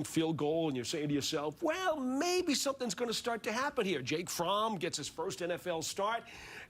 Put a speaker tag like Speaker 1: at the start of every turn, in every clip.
Speaker 1: Field goal, and you're saying to yourself, well, maybe something's going to start to happen here. Jake Fromm gets his first NFL start,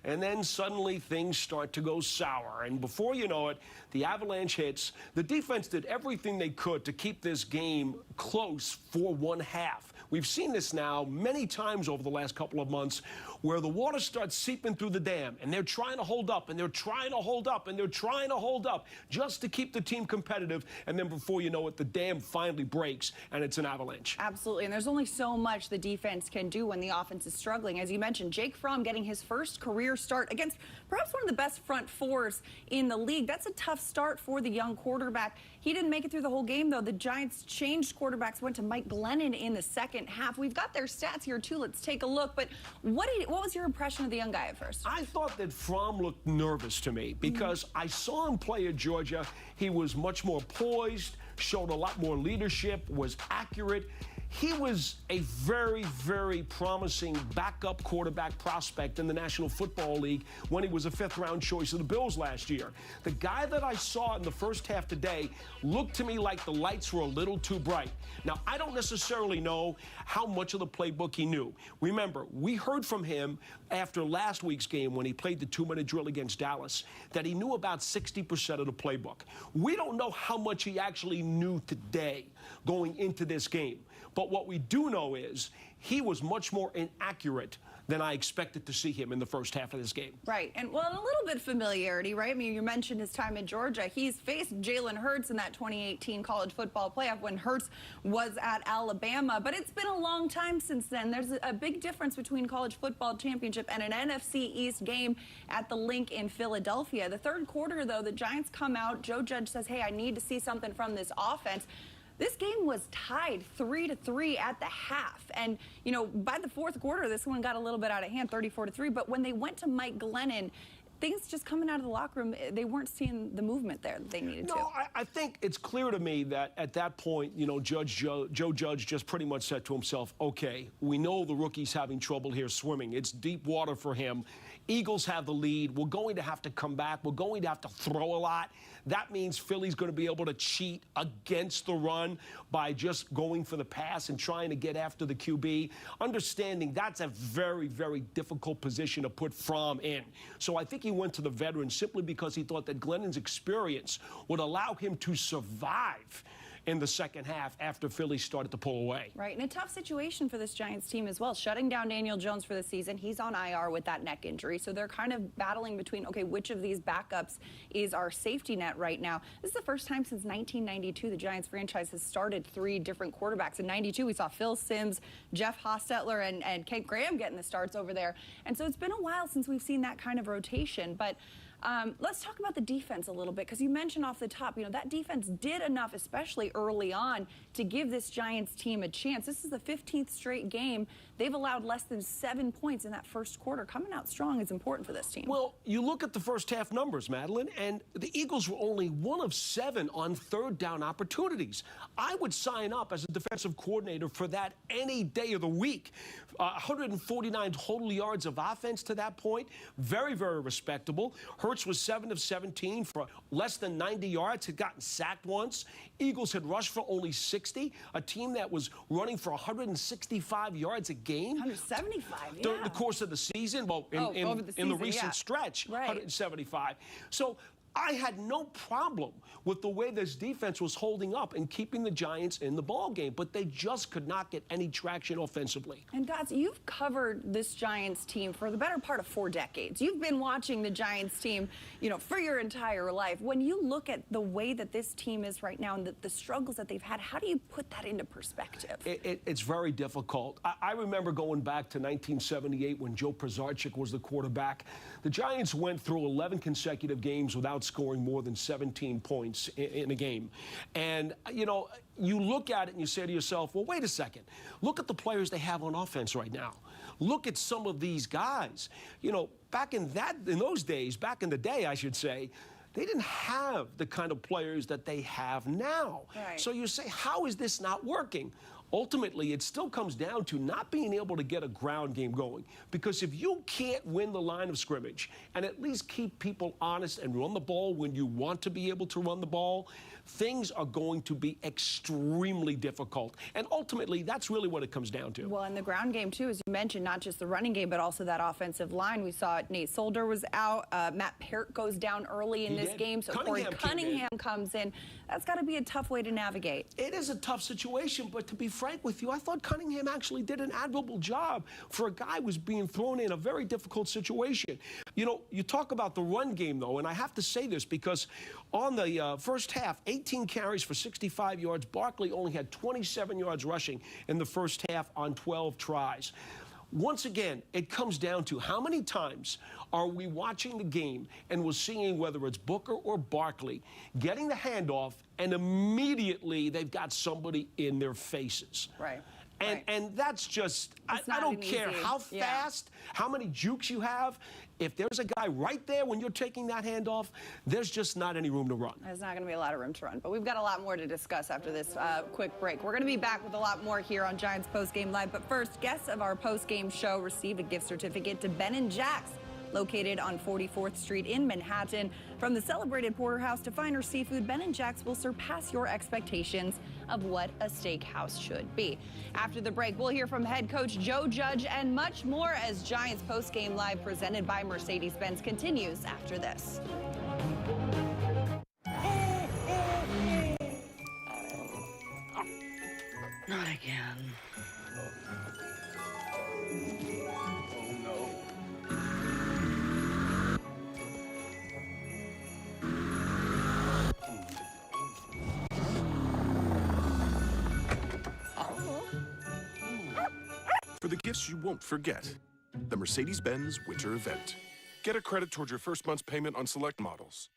Speaker 1: and then suddenly things start to go sour. And before you know it, the avalanche hits. The defense did everything they could to keep this game close for one half. We've seen this now many times over the last couple of months where the water starts seeping through the dam, and they're trying to hold up, and they're trying to hold up, and they're trying to hold up just to keep the team competitive. And then before you know it, the dam finally breaks, and it's an avalanche.
Speaker 2: Absolutely, and there's only so much the defense can do when the offense is struggling. As you mentioned, Jake Fromm getting his first career start against perhaps one of the best front fours in the league. That's a tough start for the young quarterback. He didn't make it through the whole game, though. The Giants changed quarterbacks, went to Madelyn in the second half. We've got their stats here, too. Let's take a look. But what was your impression of the young guy at first?
Speaker 1: I thought that Fromm looked nervous to me because I saw him play at Georgia. He was much more poised, showed a lot more leadership, was accurate. He was a very, very promising backup quarterback prospect in the National Football League when he was a fifth-round choice of the Bills last year. The guy that I saw in the first half today looked to me like the lights were a little too bright. Now, I don't necessarily know how much of the playbook he knew. Remember, we heard from him after last week's game when he played the two-minute drill against Dallas that he knew about 60% of the playbook. We don't know how much he actually knew today going into this game. But what we do know is he was much more inaccurate than I expected to see him in the first half of this game.
Speaker 2: Right, and well, a little bit of familiarity, right? I mean, you mentioned his time in Georgia. He's faced Jalen Hurts in that 2018 college football playoff when Hurts was at Alabama, but it's been a long time since then. There's a big difference between college football championship and an NFC East game at the Link in Philadelphia. The third quarter, though, the Giants come out. Joe Judge says, hey, I need to see something from this offense. This game was tied 3-3 at the half. And, you know, by the fourth quarter, this one got a little bit out of hand, 34-3. But when they went to Mike Glennon, things just coming out of the locker room, they weren't seeing the movement there that they needed to.
Speaker 1: No, I think it's clear to me that at that point, you know, Joe Judge just pretty much said to himself, okay, we know the rookie's having trouble here swimming. It's deep water for him. Eagles have the lead. We're going to have to come back. We're going to have to throw a lot. That means Philly's going to be able to cheat against the run by just going for the pass and trying to get after the QB. Understanding that's a very, very difficult position to put Fromm in. So I think he went to the veterans simply because he thought that Glennon's experience would allow him to survive in the second half after Philly started to pull away.
Speaker 2: Right, and a tough situation for this Giants team as well. Shutting down Daniel Jones for the season. He's on IR with that neck injury, so they're kind of battling between, okay, which of these backups is our safety net right now? This is the first time since 1992 the Giants franchise has started three different quarterbacks. In 92, we saw Phil Simms, Jeff Hostetler, and Kent Graham getting the starts over there. And so it's been a while since we've seen that kind of rotation. But let's talk about the defense a little bit, because you mentioned off the top, you know, that defense did enough, especially early on, to give this Giants team a chance. This is the 15th straight game. They've allowed less than 7 points in that first quarter. Coming out strong is important for this team.
Speaker 1: Well, you look at the first half numbers, Madelyn, and the Eagles were only 1 of 7 on third down opportunities. I would sign up as a defensive coordinator for that any day of the week. 149 total yards of offense to that point. Very, very respectable. Hurts was 7 of 17 for less than 90 yards, had gotten sacked once. Eagles had rushed for only 60, a team that was running for 165 yards a game.
Speaker 2: 175, yeah.
Speaker 1: During the course of the season, well, in the recent stretch, right. 175. So I had no problem with the way this defense was holding up and keeping the Giants in the ball game, but they just could not get any traction offensively.
Speaker 2: And Dots, you've covered this Giants team for the better part of 4 decades. You've been watching the Giants team, you know, for your entire life. When you look at the way that this team is right now and the struggles that they've had, how do you put that into perspective?
Speaker 1: It's very difficult. I remember going back to 1978 when Joe Prozarchik was the quarterback. The Giants went through 11 consecutive games without scoring more than 17 points in a game. And, you know, you look at it and you say to yourself, well, wait a second. Look at the players they have on offense right now. Look at some of these guys. You know, back in those days, back in the day, I should say, they didn't have the kind of players that they have now.
Speaker 2: Right.
Speaker 1: So you say, how is this not working? Ultimately, it still comes down to not being able to get a ground game going. Because if you can't win the line of scrimmage and at least keep people honest and run the ball when you want to be able to run the ball, things are going to be extremely difficult. And ultimately, that's really what it comes down to.
Speaker 2: Well, in the ground game, too, as you mentioned, not just the running game, but also that offensive line. We saw Nate Solder was out. Matt Peart goes down early in this game. So Corey Cunningham comes in. That's got to be a tough way to navigate.
Speaker 1: It is a tough situation, but to be frank with you, I thought Cunningham actually did an admirable job for a guy who was being thrown in a very difficult situation. You know, you talk about the run game, though, and I have to say this because on the first half, 18 carries for 65 yards. Barkley only had 27 yards rushing in the first half on 12 tries. Once again, it comes down to how many times are we watching the game and we're seeing whether it's Booker or Barkley getting the handoff and immediately they've got somebody in their faces.
Speaker 2: Right.
Speaker 1: And that's just, I don't care how fast, how many jukes you have. If there's a guy right there when you're taking that handoff, there's just not any room to run.
Speaker 2: There's not going to be a lot of room to run. But we've got a lot more to discuss after this quick break. We're going to be back with a lot more here on Giants Postgame Live. But first, guests of our postgame show receive a gift certificate to Ben & Jack's, located on 44th Street in Manhattan. From the celebrated porterhouse to finer seafood, Ben & Jack's will surpass your expectations of what a steakhouse should be. After the break, we'll hear from head coach Joe Judge and much more as Giants Postgame Live presented by Mercedes-Benz continues after this.
Speaker 3: Not again.
Speaker 4: For the gifts you won't forget, the Mercedes-Benz Winter Event. Get a credit toward your first month's payment on select models.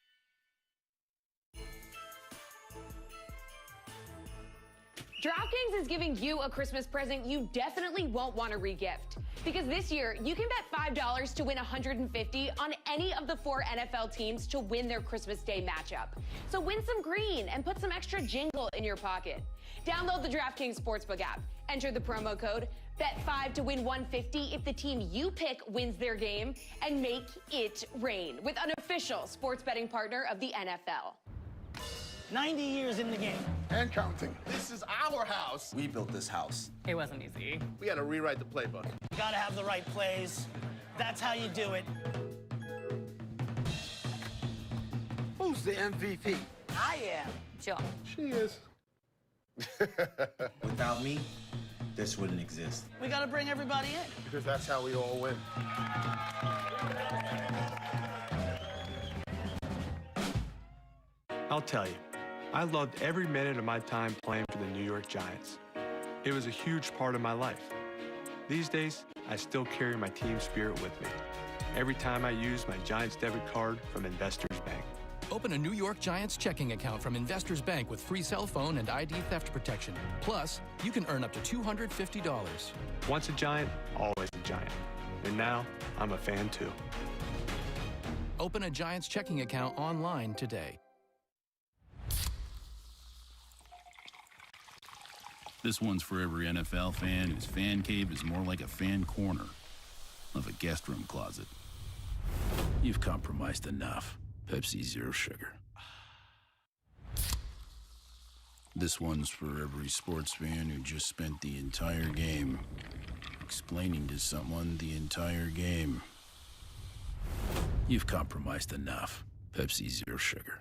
Speaker 5: DraftKings is giving you a Christmas present you definitely won't want to re-gift. Because this year, you can bet $5 to win $150 on any of the 4 NFL teams to win their Christmas Day matchup. So win some green and put some extra jingle in your pocket. Download the DraftKings Sportsbook app. Enter the promo code BET5 to win $150 if the team you pick wins their game, and make it rain with an official sports betting partner of the NFL.
Speaker 6: 90 years in the game.
Speaker 7: And counting. This is our house.
Speaker 8: We built this house.
Speaker 3: It wasn't easy.
Speaker 7: We got to rewrite the playbook.
Speaker 6: You gotta have the right plays. That's how you do it.
Speaker 7: Who's the MVP?
Speaker 6: I am.
Speaker 3: John.
Speaker 7: She is.
Speaker 8: Without me, this wouldn't exist.
Speaker 6: We gotta bring everybody in.
Speaker 7: Because that's how we all win.
Speaker 9: I'll tell you, I loved every minute of my time playing for the New York Giants. It was a huge part of my life. These days, I still carry my team spirit with me every time I use my Giants debit card from Investors Bank.
Speaker 10: Open a New York Giants checking account from Investors Bank with free cell phone and ID theft protection. Plus, you can earn up to $250.
Speaker 9: Once a Giant, always a Giant. And now, I'm a fan too.
Speaker 10: Open a Giants checking account online today.
Speaker 11: This one's for every NFL fan whose fan cave is more like a fan corner of a guest room closet. You've compromised enough. Pepsi Zero Sugar. This one's for every sports fan who just spent the entire game explaining to someone the entire game. You've compromised enough. Pepsi Zero Sugar.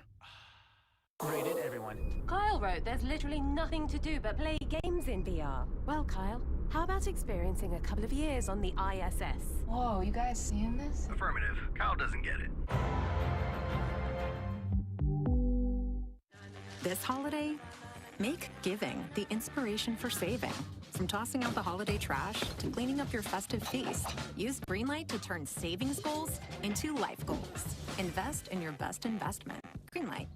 Speaker 3: Rated everyone.
Speaker 12: Kyle wrote there's literally nothing to do but play games in VR. Well, Kyle, how about experiencing a couple of years on the ISS?
Speaker 13: Whoa, you guys seeing this?
Speaker 14: Affirmative. Kyle doesn't get it.
Speaker 15: This holiday, make giving the inspiration for saving. From tossing out the holiday trash to cleaning up your festive feast, use Greenlight to turn savings goals into life goals. Invest in your best investment. Greenlight.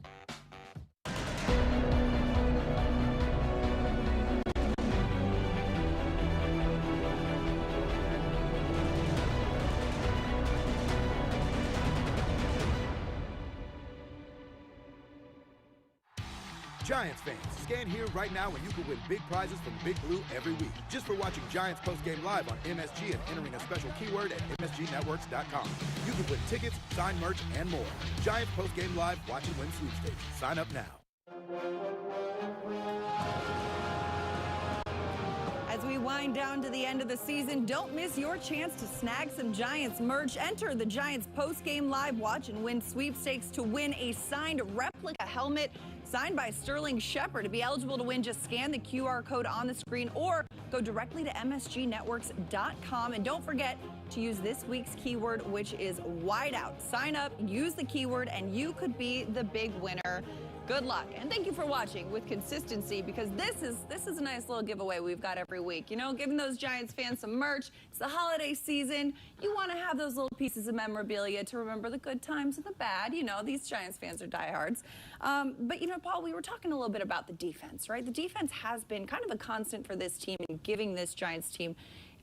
Speaker 16: Giants fans, scan here right now and you can win big prizes from Big Blue every week. Just for watching Giants Postgame Live on MSG and entering a special keyword at MSGNetworks.com. You can win tickets, signed merch, and more. Giants Postgame Live Watch and Win sweepstakes. Sign up now.
Speaker 2: As we wind down to the end of the season, don't miss your chance to snag some Giants merch. Enter the Giants Postgame Live Watch and Win sweepstakes to win a signed replica helmet signed by Sterling Shepard. To be eligible to win, just scan the QR code on the screen or go directly to msgnetworks.com. And don't forget to use this week's keyword, which is whiteout. Sign up, use the keyword, and you could be the big winner. Good luck, and thank you for watching with consistency, because this is a nice little giveaway we've got every week. You know, giving those Giants fans some merch. It's the holiday season. You want to have those little pieces of memorabilia to remember the good times and the bad. You know, these Giants fans are diehards. But, you know, Paul, we were talking a little bit about the defense, right? The defense has been kind of a constant for this team in giving this Giants team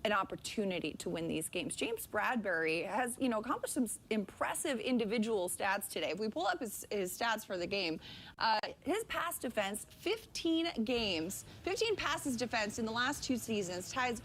Speaker 2: an opportunity to win these games. James Bradbury has, you know, accomplished some impressive individual stats today. If we pull up his stats for the game, his pass defense, 15 passes defense in the last 2 seasons, ties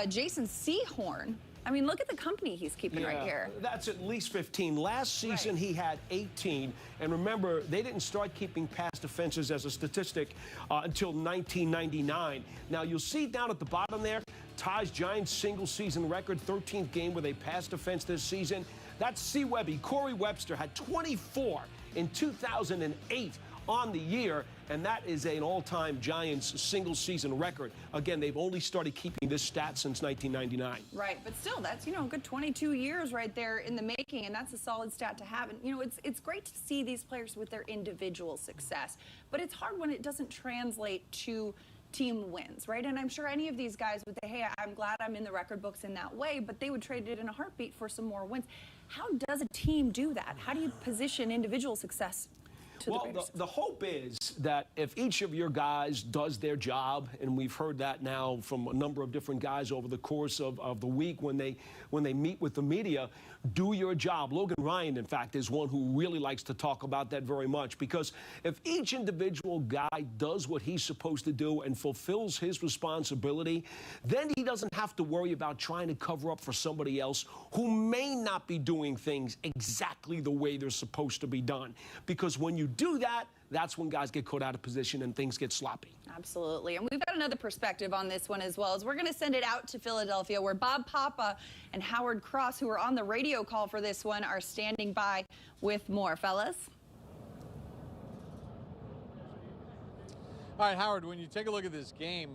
Speaker 2: Jason Sehorn. I mean, look at the company he's keeping right here.
Speaker 1: That's at least 15. Last season, he had 18. And remember, they didn't start keeping pass defenses as a statistic until 1999. Now, you'll see down at the bottom there, ties Giants single-season record, 13th game with a pass defense this season. That's C. Webby. Corey Webster had 24 in 2008 on the year, and that is an all-time Giants single-season record. Again, they've only started keeping this stat since 1999.
Speaker 2: Right, but still, that's, you know, a good 22 years right there in the making, and that's a solid stat to have. And, you know, it's great to see these players with their individual success, but it's hard when it doesn't translate to team wins, right? And I'm sure any of these guys would say, hey, I'm glad I'm in the record books in that way, but they would trade it in a heartbeat for some more wins. How does a team do that? How do you position individual success?
Speaker 1: Well, the hope is that if each of your guys does their job, and we've heard that now from a number of different guys over the course of the week when they meet with the media, do your job. Logan Ryan, in fact, is one who really likes to talk about that very much, because if each individual guy does what he's supposed to do and fulfills his responsibility, then he doesn't have to worry about trying to cover up for somebody else who may not be doing things exactly the way they're supposed to be done. Because when you do that, that's when guys get caught out of position and things get sloppy.
Speaker 2: Absolutely. And we've got another perspective on this one as well, as we're going to send it out to Philadelphia, where Bob Papa and Howard Cross, who are on the radio call for this one, are standing by with more. Fellas?
Speaker 14: All right, Howard, when you take a look at this game,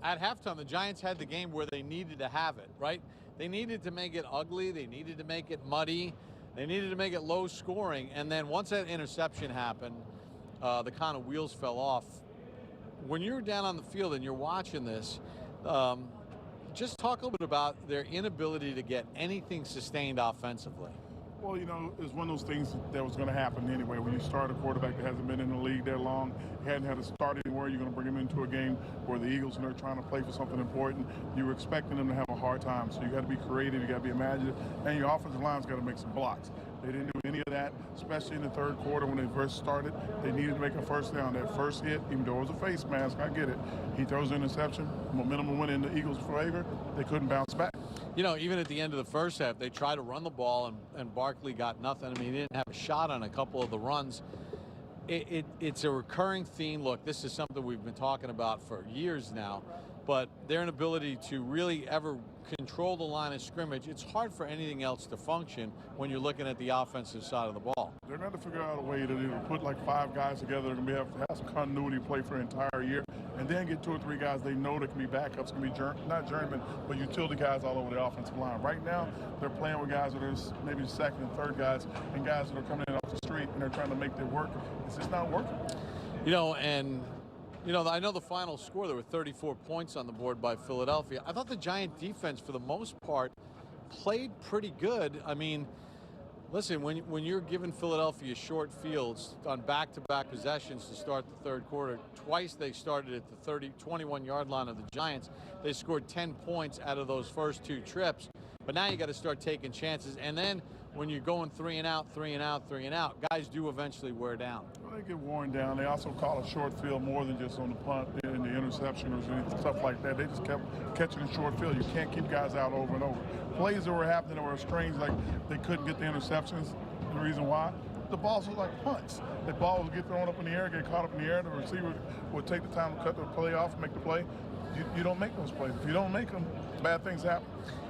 Speaker 14: at halftime, the Giants had the game where they needed to have it, right? They needed to make it ugly. They needed to make it muddy. They needed to make it low scoring. And then once that interception happened, the kind of wheels fell off. When you're down on the field and you're watching this, just talk a little bit about their inability to get anything sustained offensively.
Speaker 17: Well, you know, it's one of those things that was going to happen anyway. When you start a quarterback that hasn't been in the league that long, hadn't had a start anywhere, you're going to bring him into a game where the Eagles, when they're trying to play for something important, you were expecting them to have a hard time. So you got to be creative, you got to be imaginative, and your offensive line's got to make some blocks. They didn't do any of that, especially in the third quarter when they first started. They needed to make a first down. That first hit, even though it was a face mask, I get it. He throws an interception. Momentum went in the Eagles' favor. They couldn't bounce back.
Speaker 14: You know, even at the end of the first half, they tried to run the ball, and Barkley got nothing. I mean, he didn't have a shot on a couple of the runs. It's a recurring theme. Look, this is something we've been talking about for years now, but their inability to really ever control the line of scrimmage, it's hard for anything else to function when you're looking at the offensive side of the ball.
Speaker 17: They're going to figure out a way to put like 5 guys together. They're going to have some continuity play for an entire year, and then get 2 or 3 guys they know that can be backups, can be not journeymen, but utility guys all over the offensive line. Right now, they're playing with guys that are maybe second and third guys, and guys that are coming in off the street, and they're trying to make their work. It's just not working.
Speaker 14: You know, and you know, I know the final score, there were 34 points on the board by Philadelphia. I thought the Giant defense, for the most part, played pretty good. I mean, listen, when you're giving Philadelphia short fields on back-to-back possessions to start the third quarter, twice they started at the 21-yard line of the Giants. They scored 10 points out of those first 2 trips. But now you got to start taking chances. And then when you're going 3 and out, 3 and out, 3 and out, guys do eventually wear down.
Speaker 17: Well, they get worn down. They also call a short field more than just on the punt and the interception or stuff like that. They just kept catching the short field. You can't keep guys out over and over. Plays that were happening that were strange, like they couldn't get the interceptions. And the reason why? the balls look like punts. The ball will get thrown up in the air, get caught up in the air. The receiver will take the time to cut the play off, make the play. You don't make those plays. If you don't make them, bad things happen.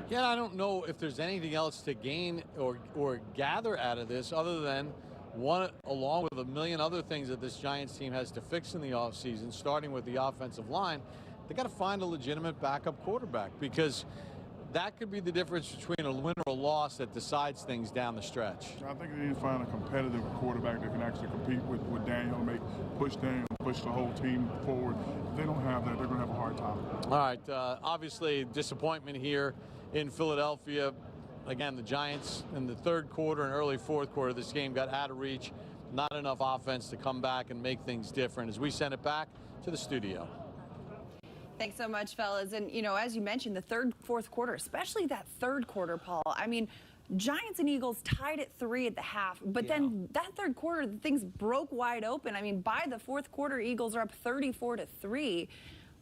Speaker 14: Yeah, I don't know if there's anything else to gain or gather out of this other than one, along with a million other things that this Giants team has to fix in the offseason, starting with the offensive line. They got to find a legitimate backup quarterback, because that could be the difference between a win or a loss that decides things down the stretch.
Speaker 17: I think they need to find a competitive quarterback that can actually compete with Daniel, push Daniel, push the whole team forward. If they don't have that, they're going to have a hard time.
Speaker 14: All right, obviously disappointment here in Philadelphia. Again, the Giants in the third quarter and early fourth quarter, this game got out of reach. Not enough offense to come back and make things different as we send it back to the studio.
Speaker 2: Thanks so much, fellas. And, you know, as you mentioned, the third, fourth quarter, especially that third quarter, Paul. I mean, Giants and Eagles tied at 3 at the half, but then that third quarter, things broke wide open. I mean, by the fourth quarter, Eagles are up 34-3.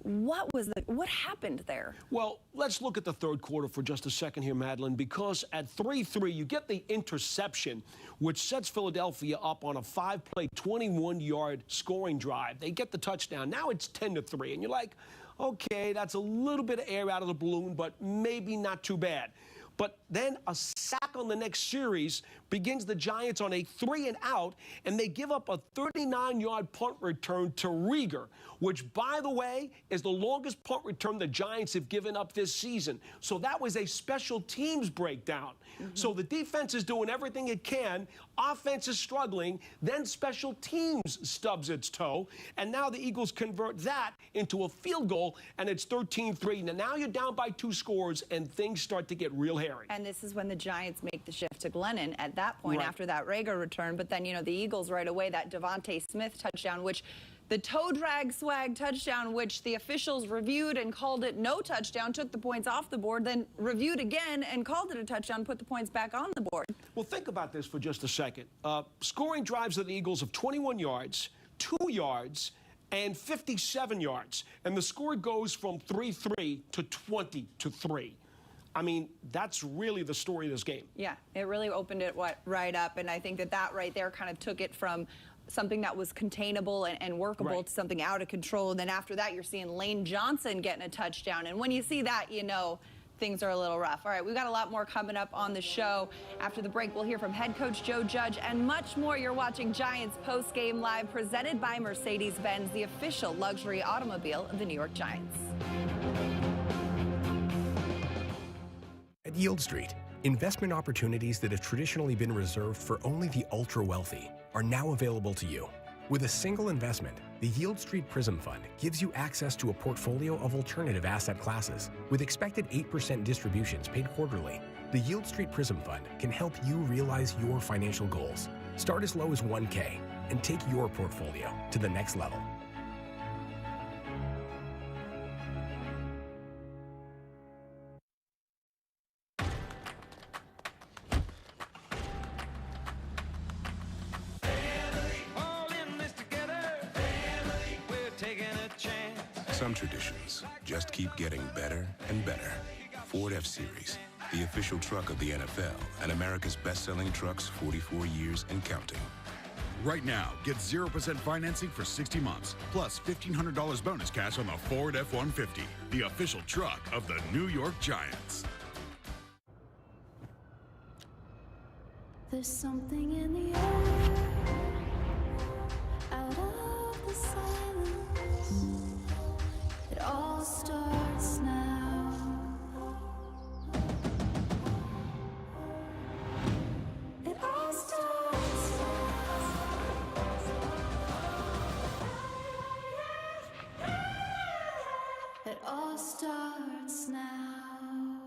Speaker 2: What happened there?
Speaker 1: Well, let's look at the third quarter for just a second here, Madelyn, because at 3-3, you get the interception, which sets Philadelphia up on a 5-play, 21-yard scoring drive. They get the touchdown. Now it's 10-3, and you're like, okay, that's a little bit of air out of the balloon, but maybe not too bad. But then a sack on the next series begins the Giants on a 3-and-out, and they give up a 39-yard punt return to Rieger, which, by the way, is the longest punt return the Giants have given up this season. So that was a special teams breakdown. So the defense is doing everything it can. Offense is struggling. Then special teams stubs its toe. And now the Eagles convert that into a field goal, and it's 13-3. Now you're down by 2 scores, and things start to get real hairy.
Speaker 2: And this is when the Giants make the shift to Glennon at that point after that Rieger return. But then, you know, the Eagles right away, that Devonte Smith touchdown, which the toe drag swag touchdown, which the officials reviewed and called it no touchdown, took the points off the board, then reviewed again and called it a touchdown, put the points back on the board.
Speaker 1: Well, think about this for just a second. Scoring drives of the Eagles of 21 yards, 2 yards, and 57 yards. And the score goes from 3-3 to 20-3. I mean, that's really the story of this game.
Speaker 2: Yeah, it really opened it right up. And I think that right there kind of took it from something that was containable and workable to something out of control. And then after that, you're seeing Lane Johnson getting a touchdown. And when you see that, you know things are a little rough. All right, we've got a lot more coming up on the show. After the break, we'll hear from head coach Joe Judge and much more. You're watching Giants Postgame Live, presented by Mercedes-Benz, the official luxury automobile of the New York Giants.
Speaker 18: At Yield Street, investment opportunities that have traditionally been reserved for only the ultra-wealthy are now available to you. With a single investment, the Yield Street Prism Fund gives you access to a portfolio of alternative asset classes with expected 8% distributions paid quarterly. The Yield Street Prism Fund can help you realize your financial goals. Start as low as $1K and take your portfolio to the next level.
Speaker 19: Some traditions just keep getting better and better. Ford F-Series, the official truck of the NFL and America's best-selling trucks 44 years and counting.
Speaker 20: Right now, get 0% financing for 60 months, plus $1,500 bonus cash on the Ford F-150, the official truck of the New York Giants.
Speaker 21: There's something in the air, out of the silence. It all starts now. It all starts now. It all starts now.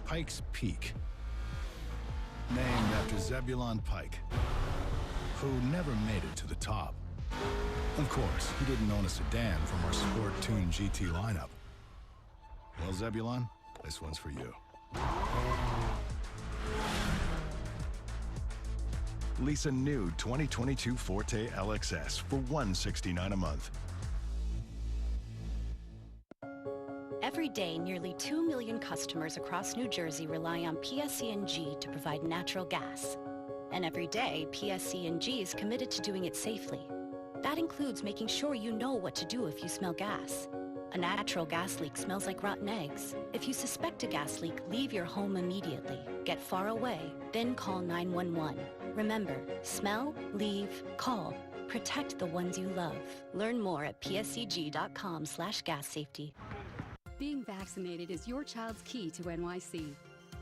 Speaker 22: Pike's Peak, named after Zebulon Pike, who never made it to the top. Of course, he didn't own a sedan from our Sport Tune GT lineup. Well, Zebulon, this one's for you. Lease a new 2022 Forte LXS for $169 a month.
Speaker 4: Every day, nearly 2 million customers across New Jersey rely on PSE&G to provide natural gas. And every day, PSE&G is committed to doing it safely. That includes making sure you know what to do if you smell gas. A natural gas leak smells like rotten eggs. If you suspect a gas leak, leave your home immediately. Get far away, then call 911. Remember, smell, leave, call. Protect the ones you love. Learn more at pseg.com/gas safety.
Speaker 5: Being vaccinated is your child's key to NYC.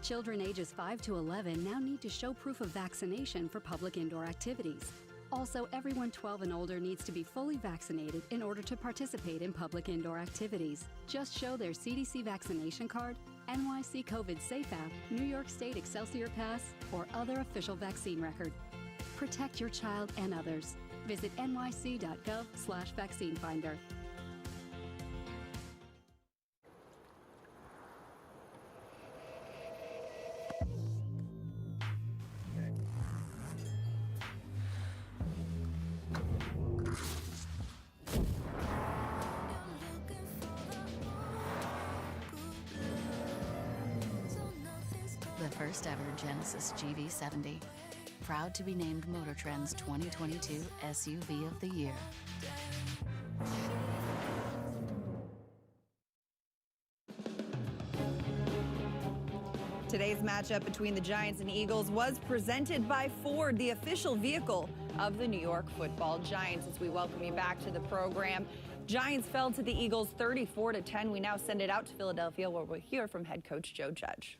Speaker 5: Children ages 5 to 11 now need to show proof of vaccination for public indoor activities. Also, everyone 12 and older needs to be fully vaccinated in order to participate in public indoor activities. Just show their CDC vaccination card, NYC COVID Safe app, New York State Excelsior Pass, or other official vaccine record. Protect your child and others. Visit nyc.gov/vaccinefinder.
Speaker 23: The first ever Genesis GV70. Proud to be named Motor Trend's 2022 SUV of the Year.
Speaker 2: Today's matchup between the Giants and Eagles was presented by Ford, the official vehicle of the New York Football Giants. As we welcome you back to the program, Giants fell to the Eagles 34-10. We now send it out to Philadelphia, where we'll hear from head coach Joe Judge.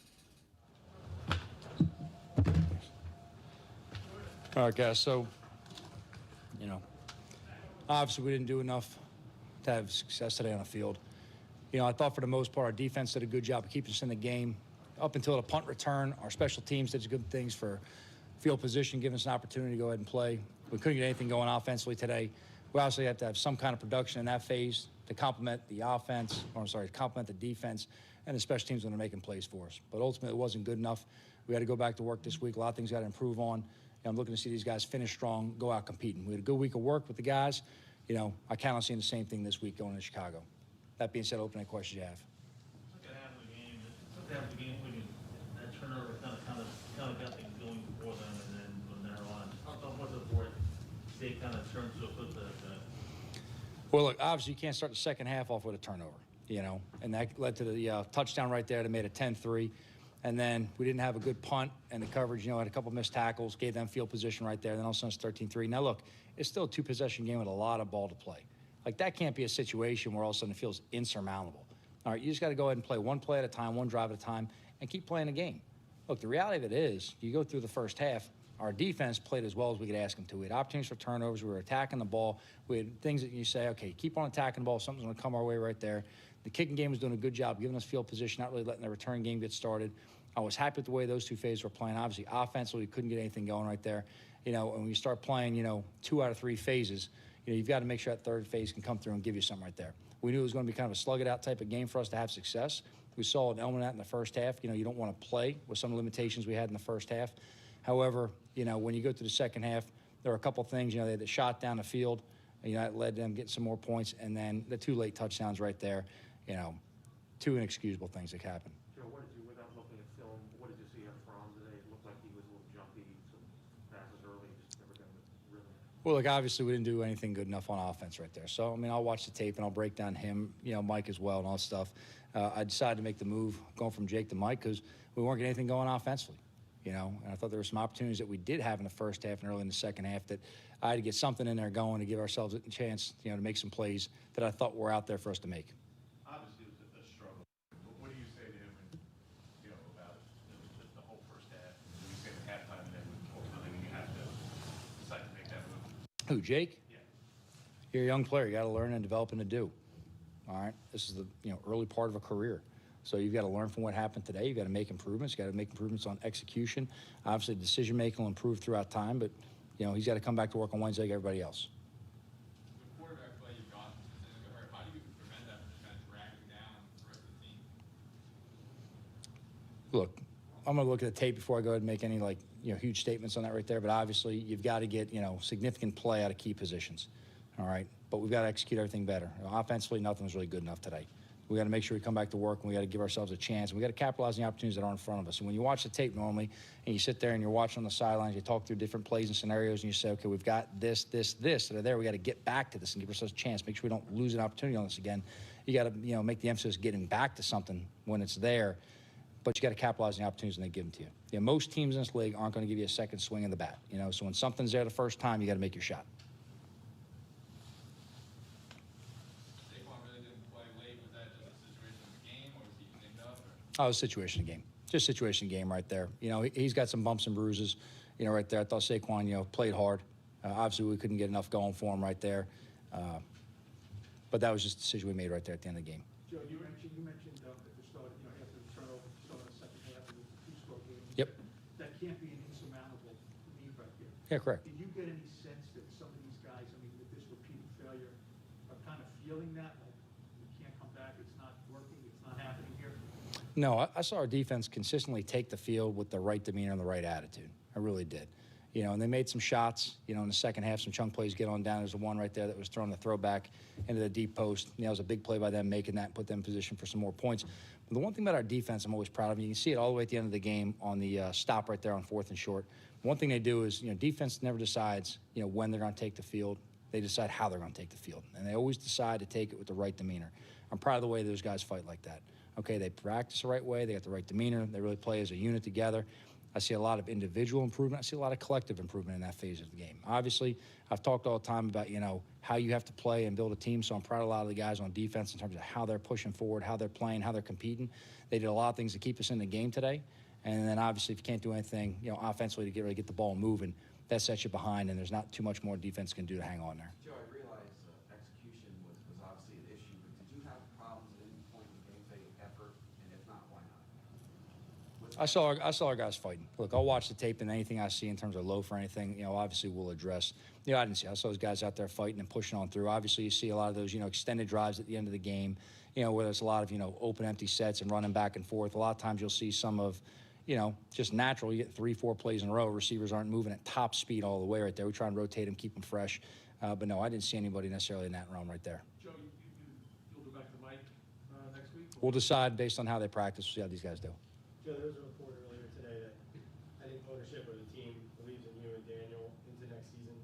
Speaker 24: All right, guys, so, obviously we didn't do enough to have success today on the field. I thought for the most part our defense did a good job of keeping us in the game. Up until the punt return, our special teams did good things for field position, giving us an opportunity to go ahead and play. We couldn't get anything going offensively today. We obviously have to have some kind of production in that phase to complement the offense, to complement the defense, and the special teams that are making plays for us. But ultimately it wasn't good enough. We had to go back to work this week. A lot of things got to improve on. I'm looking to see these guys finish strong, go out competing. We had a good week of work with the guys. I count on seeing the same thing this week going to Chicago. That being said, open any questions you have.
Speaker 25: Look at half of the game when that turnover kind of got things going for them, and then from there on, what's the fourth? They kind of turned to put the.
Speaker 24: Well, look, obviously you can't start the second half off with a turnover, and that led to the touchdown right there that made it 10-3. And then we didn't have a good punt, and the coverage, had a couple missed tackles, gave them field position right there. Then all of a sudden it's 13-3. Now, look, it's still a two-possession game with a lot of ball to play. Like, that can't be a situation where all of a sudden it feels insurmountable. All right, you just got to go ahead and play one play at a time, one drive at a time, and keep playing the game. Look, the reality of it is, you go through the first half, our defense played as well as we could ask them to. We had opportunities for turnovers. We were attacking the ball. We had things that you say, okay, keep on attacking the ball. Something's going to come our way right there. The kicking game was doing a good job giving us field position, not really letting the return game get started. I was happy with the way those two phases were playing. Obviously, offensively, we couldn't get anything going right there. And when you start playing, 2 out of 3 phases, you've got to make sure that third phase can come through and give you something right there. We knew it was going to be kind of a slug-it-out type of game for us to have success. We saw an element of that in the first half. You don't want to play with some of the limitations we had in the first half. However, when you go to the second half, there are a couple things. They had the shot down the field. That led them getting some more points. And then the 2 late touchdowns right there, 2 inexcusable things that happened.
Speaker 25: Joe, without looking at film, what did you see up front today? It looked like he was a little jumpy, some passes early, just never got the rhythm.
Speaker 24: Well, look, obviously we didn't do anything good enough on offense right there. So, I'll watch the tape and I'll break down him, Mike as well and all that stuff. I decided to make the move going from Jake to Mike because we weren't getting anything going offensively, and I thought there were some opportunities that we did have in the first half and early in the second half that I had to get something in there going to give ourselves a chance, to make some plays that I thought were out there for us to make.
Speaker 25: Obviously, it was a struggle. What do you say to him, about just the whole first half? You say the halftime and then ultimately you have to decide to make that move.
Speaker 24: Who, Jake?
Speaker 25: Yeah.
Speaker 24: You're a young player. You got to learn and develop and to do. All right? This is the early part of a career. So you've got to learn from what happened today. You've got to make improvements. You've got to make improvements on execution. Obviously, decision-making will improve throughout time, but, he's got to come back to work on Wednesday like everybody else.
Speaker 26: The quarterback play you've got, how do you prevent that from kind of dragging down the rest of the team?
Speaker 24: Look, I'm going to look at the tape before I go ahead and make any, huge statements on that right there, but obviously you've got to get, significant play out of key positions, all right? But we've got to execute everything better. Offensively, nothing was really good enough today. We got to make sure we come back to work, and we got to give ourselves a chance. And we got to capitalize on the opportunities that are in front of us. And when you watch the tape normally, and you sit there and you're watching on the sidelines, you talk through different plays and scenarios, and you say, okay, we've got this that are there. We got to get back to this and give ourselves a chance. Make sure we don't lose an opportunity on this again. You got to, make the emphasis getting back to something when it's there. But you got to capitalize on the opportunities when they give them to you. Most teams in this league aren't going to give you a second swing of the bat. So when something's there the first time, you got to make your shot. Oh, it was a situation game. Just situation game right there. He's got some bumps and bruises, right there. I thought Saquon, played hard. Obviously, we couldn't get enough going for him right there. But that was just the decision we made right there at the end of the game.
Speaker 6: Joe, you mentioned at the start, after the turnover, start of the second half of the two-score game.
Speaker 24: Yep.
Speaker 6: That can't be an insurmountable lead right there.
Speaker 24: Yeah, correct.
Speaker 6: Did you get any sense that some of these guys, with this repeated failure, are kind of feeling that? Like, we can't come back, it's not working, it's not happening here?
Speaker 24: No, I saw our defense consistently take the field with the right demeanor and the right attitude. I really did. And they made some shots, in the second half, some chunk plays get on down. There's the one right there that was thrown the throwback into the deep post. It was a big play by them making that, put them in position for some more points. But the one thing about our defense I'm always proud of, and you can see it all the way at the end of the game on the stop right there on 4th and short. One thing they do is, defense never decides, when they're going to take the field. They decide how they're going to take the field. And they always decide to take it with the right demeanor. I'm proud of the way those guys fight like that. Okay, they practice the right way. They got the right demeanor. They really play as a unit together. I see a lot of individual improvement. I see a lot of collective improvement in that phase of the game. Obviously, I've talked all the time about, how you have to play and build a team, so I'm proud of a lot of the guys on defense in terms of how they're pushing forward, how they're playing, how they're competing. They did a lot of things to keep us in the game today. And then, obviously, if you can't do anything, offensively to get the ball moving, that sets you behind, and there's not too much more defense can do to hang on there.
Speaker 7: Joe, I realize execution was obviously an issue, but did you have problems at any point in the game, say, effort? And if not, why not?
Speaker 24: I saw our guys fighting. Look, I'll watch the tape, and anything I see in terms of loaf or anything, obviously we'll address. I didn't see. I saw those guys out there fighting and pushing on through. Obviously, you see a lot of those, extended drives at the end of the game, where there's a lot of, open, empty sets and running back and forth. A lot of times you'll see some of, just natural. You get 3-4 plays in a row. Receivers aren't moving at top speed all the way right there. We try and rotate them, keep them fresh. But no, I didn't see anybody necessarily in that realm right there.
Speaker 6: Joe, you'll go back to Mike next week?
Speaker 24: We'll decide based on how they practice. We'll see how these guys do.
Speaker 8: Joe, there was a report earlier today that I think ownership of the team believes in you and Daniel into next season.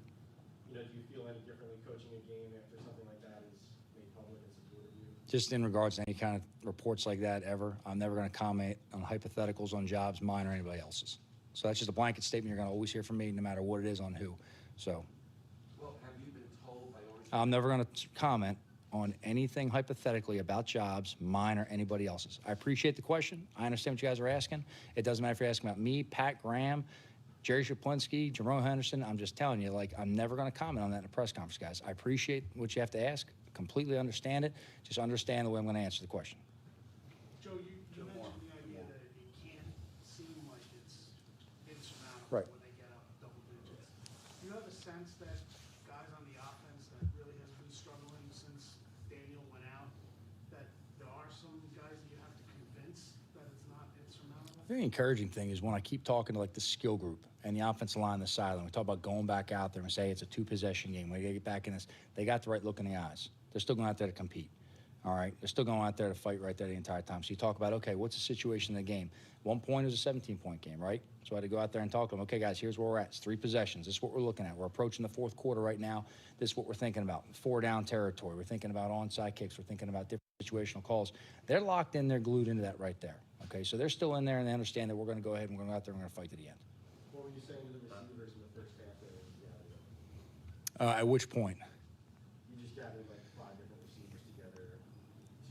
Speaker 8: Do you feel any differently coaching a game after something like that is made public and supported you?
Speaker 24: Just in regards to any kind of reports like that ever, I'm never going to comment on hypotheticals on jobs, mine or anybody else's. So that's just a blanket statement you're going to always hear from me, no matter what it is on who. So.
Speaker 7: Well, have you been told by ownership?
Speaker 24: I'm never going to comment on anything hypothetically about jobs, mine or anybody else's. I appreciate the question. I understand what you guys are asking. It doesn't matter if you're asking about me, Pat Graham, Jerry Shaplinski, Jerome Henderson. I'm just telling you, I'm never going to comment on that in a press conference, guys. I appreciate what you have to ask. Completely understand it. Just understand the way I'm going to answer the question.
Speaker 6: Joe, you mentioned the idea that it can't seem like it's insurmountable
Speaker 24: Right.
Speaker 6: when they get up double digits. Do you have a sense that guys on the offense that really has been struggling since Daniel went out, that there are some guys that you have to convince that it's not insurmountable?
Speaker 24: The very encouraging thing is when I keep talking to the skill group and the offensive line on the sideline, we talk about going back out there and say it's a 2-possession game. We got to get back in this. They got the right look in the eyes. They're still going out there to compete. All right, they're still going out there to fight right there the entire time. So you talk about, okay, what's the situation in the game? 1 point is a 17-point game, right? So I had to go out there and talk to them. Okay, guys, here's where we're at. It's 3 possessions. This is what we're looking at. We're approaching the 4th quarter right now. This is what we're thinking about. 4-down territory. We're thinking about onside kicks. We're thinking about different situational calls. They're locked in. They're glued into that right there. Okay, so they're still in there, and they understand that we're going to go ahead and we're going to go out there and we're going to fight to the end.
Speaker 8: What were you saying to the receivers in the first half there?
Speaker 24: At which point?
Speaker 8: You just gathered 5 different receivers together,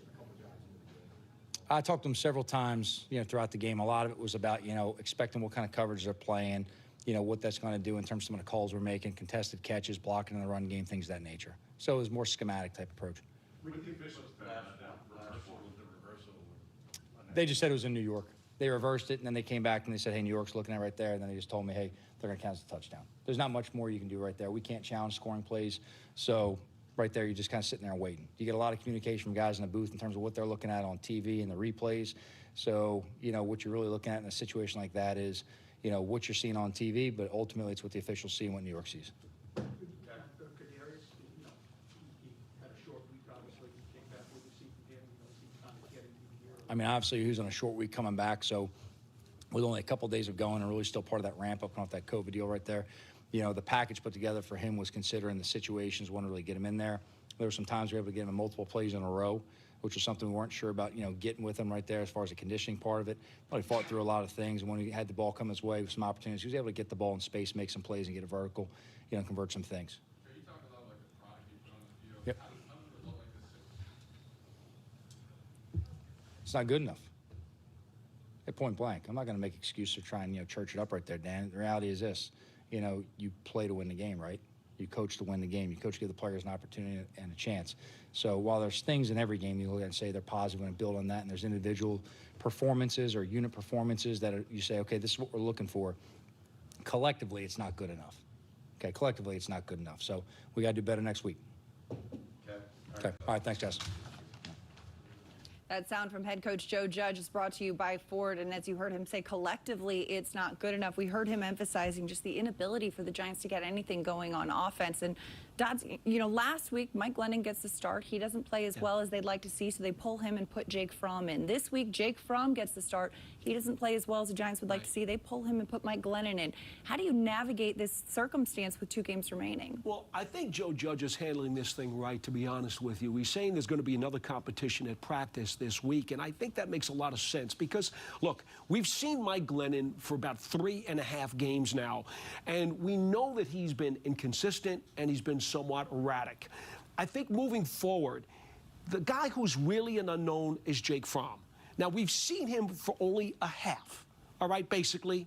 Speaker 8: a couple guys into the game.
Speaker 24: I talked to them several times, throughout the game. A lot of it was about, expecting what kind of coverage they're playing, what that's going to do in terms of some of the calls we're making, contested catches, blocking in the run game, things of that nature. So it was more schematic type approach.
Speaker 26: With the officials passed out reversal with the reversal.
Speaker 24: They just said it was in New York. They reversed it, and then they came back and they said, hey, New York's looking at it right there. And then they just told me, hey, they're going to count as a touchdown. There's not much more you can do right there. We can't challenge scoring plays. So right there, you're just kind of sitting there and waiting. You get a lot of communication from guys in the booth in terms of what they're looking at on TV and the replays. So, what you're really looking at in a situation like that is, what you're seeing on TV, but ultimately it's what the officials see and what New York sees.
Speaker 6: He had a short week, obviously. He came back with the seat from him. He's kind
Speaker 24: I mean, obviously he was on a short week coming back, so with only a couple of days of going and really still part of that ramp up off that COVID deal right there, you know, the package put together for him was considering the situations, wanted to really get him in there. There were some times we were able to get him in multiple plays in a row, which was something we weren't sure about, you know, getting with him right there as far as the conditioning part of it. But he fought through a lot of things, and when he had the ball come his way with some opportunities, he was able to get the ball in space, make some plays, and get it vertical, you know, convert some things.
Speaker 26: You talk about like the product you put on the field.
Speaker 24: Yep.
Speaker 26: How does a result like this?
Speaker 24: It's not good enough. At point blank, I'm not going to make excuses or try and, you know, church it up right there, Dan. The reality is this, you know, you play to win the game, right? You coach to win the game. You coach to give the players an opportunity and a chance. So while there's things in every game you look at and say they're positive and build on that, and there's individual performances or unit performances that you say, okay, this is what we're looking for, collectively it's not good enough. Okay, collectively it's not good enough. So we got to do better next week. Okay. All right, thanks, Jess.
Speaker 2: That sound from head coach Joe Judge is brought to you by Ford, and as you heard him say, collectively, it's not good enough. We heard him emphasizing just the inability for the Giants to get anything going on offense. And Dodds, you know, last week, Mike Glennon gets the start. He doesn't play as well as they'd like to see, so they pull him and put Jake Fromm in. This week, Jake Fromm gets the start. He doesn't play as well as the Giants would like to see. They pull him and put Mike Glennon in. How do you navigate this circumstance with 2 games remaining?
Speaker 1: Well, I think Joe Judge is handling this thing right, to be honest with you. He's saying there's going to be another competition at practice this week, and I think that makes a lot of sense because, look, we've seen Mike Glennon for about 3.5 games now, and we know that he's been inconsistent and he's been somewhat erratic. I think moving forward, the guy who's really an unknown is Jake Fromm. Now, we've seen him for only a half, all right, basically.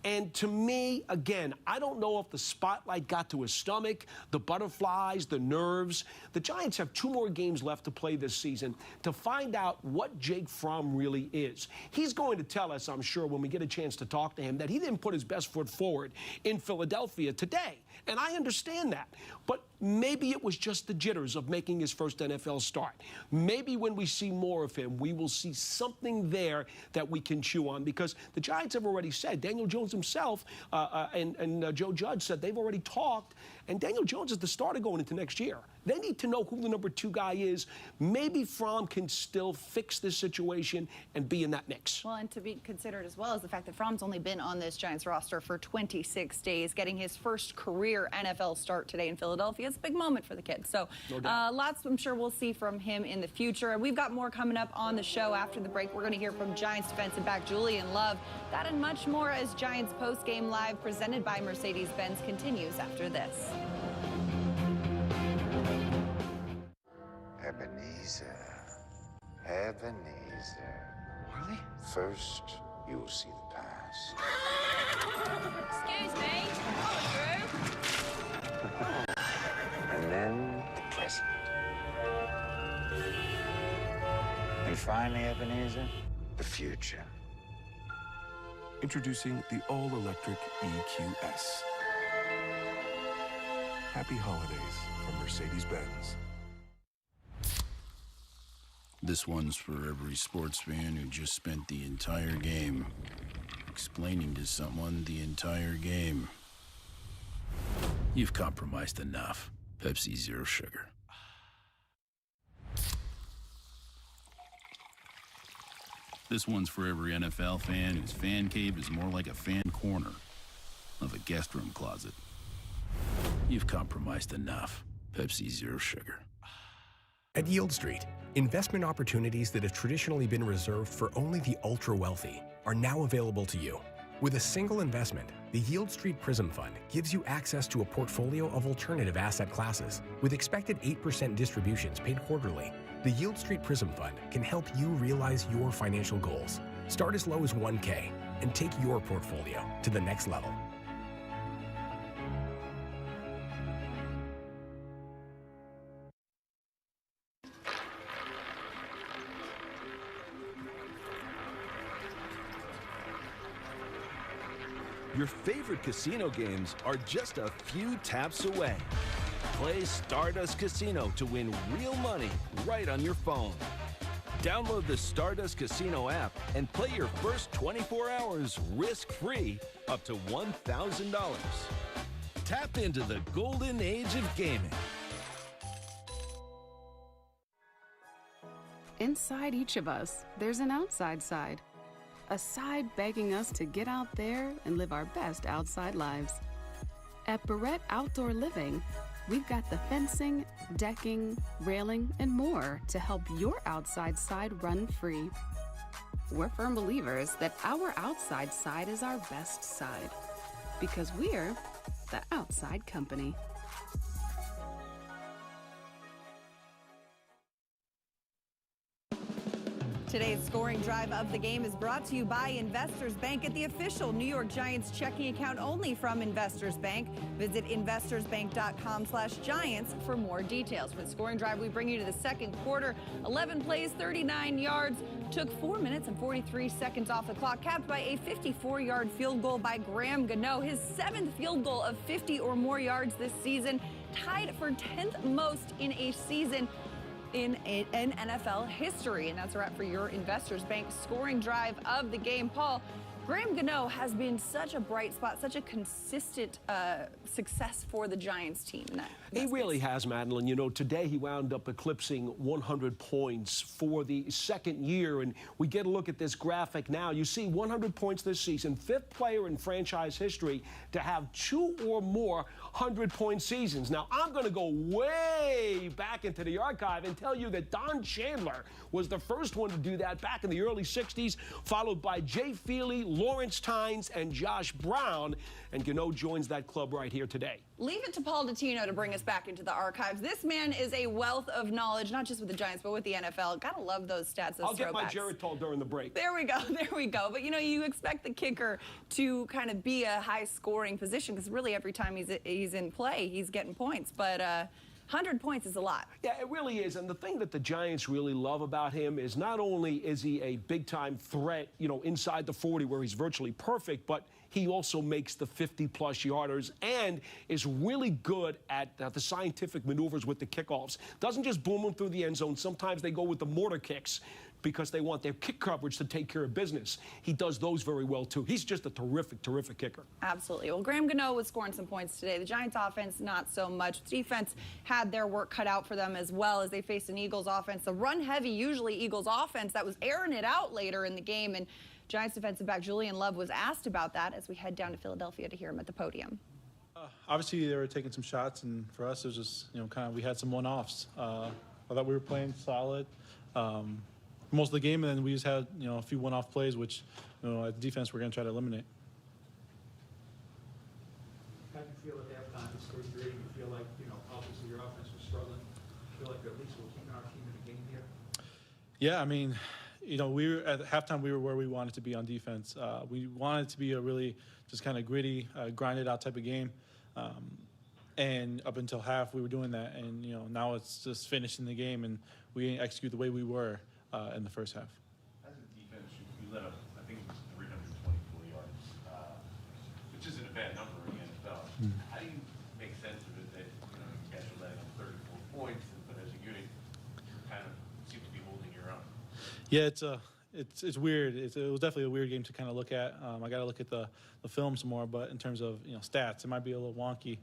Speaker 1: And to me, again, I don't know if the spotlight got to his stomach, the butterflies, the nerves. The Giants have 2 more games left to play this season to find out what Jake Fromm really is. He's going to tell us, I'm sure, when we get a chance to talk to him, that he didn't put his best foot forward in Philadelphia today. And I understand that. But maybe it was just the jitters of making his first NFL start. Maybe when we see more of him, we will see something there that we can chew on, because the Giants have already said, Daniel Jones himself and Joe Judge said they've already talked, and Daniel Jones is the starter going into next year. They need to know who the number 2 guy is. Maybe Fromm can still fix this situation and be in that mix.
Speaker 2: Well, and to be considered as well is the fact that Fromm's only been on this Giants roster for 26 days, getting his first career NFL start today in Philadelphia. It's a big moment for the kid. So lots, I'm sure we'll see from him in the future. And we've got more coming up on the show after the break. We're going to hear from Giants defensive back Julian Love. That and much more as Giants Postgame Live presented by Mercedes-Benz continues after this.
Speaker 3: Ebenezer, Ebenezer. Really? First, you'll see the past.
Speaker 21: Excuse me,
Speaker 3: And then the present. And finally, Ebenezer, the future.
Speaker 19: Introducing the all-electric EQS. Happy holidays from Mercedes-Benz.
Speaker 9: This one's for every sports fan who just spent the entire game explaining to someone the entire game. You've compromised enough. Pepsi Zero Sugar. This one's for every NFL fan whose fan cave is more like a fan corner of a guest room closet. You've compromised enough. Pepsi Zero Sugar.
Speaker 18: At Yield Street, investment opportunities that have traditionally been reserved for only the ultra-wealthy are now available to you. With a single investment, the Yield Street Prism Fund gives you access to a portfolio of alternative asset classes. With expected 8% distributions paid quarterly, the Yield Street Prism Fund can help you realize your financial goals. Start as low as $1K and take your portfolio to the next level.
Speaker 10: Your favorite casino games are just a few taps away. Play Stardust Casino to win real money right on your phone. Download the Stardust Casino app and play your first 24 hours risk-free up to $1,000. Tap into the golden age of gaming.
Speaker 11: Inside each of us, there's an outside side. A side begging us to get out there and live our best outside lives. At Barrette Outdoor Living, we've got the fencing, decking, railing, and more to help your outside side run free. We're firm believers that our outside side is our best side, because we're the outside company.
Speaker 2: Today's scoring drive of the game is brought to you by Investors Bank. Get the official New York Giants checking account only from Investors Bank. Visit investorsbank.com/Giants for more details. For the scoring drive, we bring you to the second quarter. 11 plays, 39 yards. Took 4 minutes and 43 seconds off the clock, capped by a 54-yard field goal by Graham Gano, his 7th field goal of 50 or more yards this season, tied for 10th most in a season in NFL history. And that's a wrap for your Investors Bank scoring drive of the game. Paul, Graham Gano has been such a bright spot, such a consistent success for the Giants team.
Speaker 1: He really has, Madelyn. You know, today he wound up eclipsing 100 points for the second year. And we get a look at this graphic now. You see 100 points this season, 5th player in franchise history to have 2 or more 100-point seasons. Now, I'm going to go way back into the archive and tell you that Don Chandler was the first one to do that back in the early 60s, followed by Jay Feely, Lawrence Tynes, and Josh Brown. And Gano joins that club right here today.
Speaker 2: Leave it to Paul Dottino to bring us back into the archives. This man is a wealth of knowledge, not just with the Giants, but with the NFL. Gotta love those stats, those
Speaker 1: I'll get my
Speaker 2: throwbacks.
Speaker 1: Geritol during the break.
Speaker 2: There we go, there we go. But, you know, you expect the kicker to kind of be a high-scoring position, because really every time he's in play, he's getting points. But 100 points is a lot.
Speaker 1: Yeah, it really is. And the thing that the Giants really love about him is not only is he a big-time threat, you know, inside the 40 where he's virtually perfect, but he also makes the 50-plus yarders and is really good at the scientific maneuvers with the kickoffs. Doesn't just boom them through the end zone. Sometimes they go with the mortar kicks because they want their kick coverage to take care of business. He does those very well, too. He's just a terrific, terrific kicker.
Speaker 2: Absolutely. Well, Graham Gano was scoring some points today. The Giants offense, not so much. Defense had their work cut out for them as well as they faced an Eagles offense. The run-heavy, usually Eagles offense, that was airing it out later in the game. And Giants defensive back Julian Love was asked about that as we head down to Philadelphia to hear him at the podium.
Speaker 8: Obviously, they were taking some shots, and for us, it was just, you know, kind of we had some one-offs. I thought we were playing solid most of the game, and then we just had, you know, a few one-off plays, which, you know, at defense, we're going to try to eliminate.
Speaker 6: How do you feel at halftime? It's 3-3. You feel like, you know, obviously your offense was struggling. You feel like at least we're keeping our team in the game here?
Speaker 8: Yeah, I mean, you know, we were at halftime. We were where we wanted to be on defense. We wanted it to be a really just kind of gritty, grinded out type of game. And up until half, we were doing that. And you know, now it's just finishing the game, and we didn't execute the way we were in the first half.
Speaker 7: As a defense, you let up, I think it was 324 yards, which isn't a bad number in the NFL. How do you make sense of it that, you know, you guys are letting up 34 points, but as a unit, you kind of seem to be holding your own?
Speaker 8: Yeah, it's weird. It was definitely a weird game to kind of look at. I got to look at the film some more, but in terms of, you know, stats, it might be a little wonky.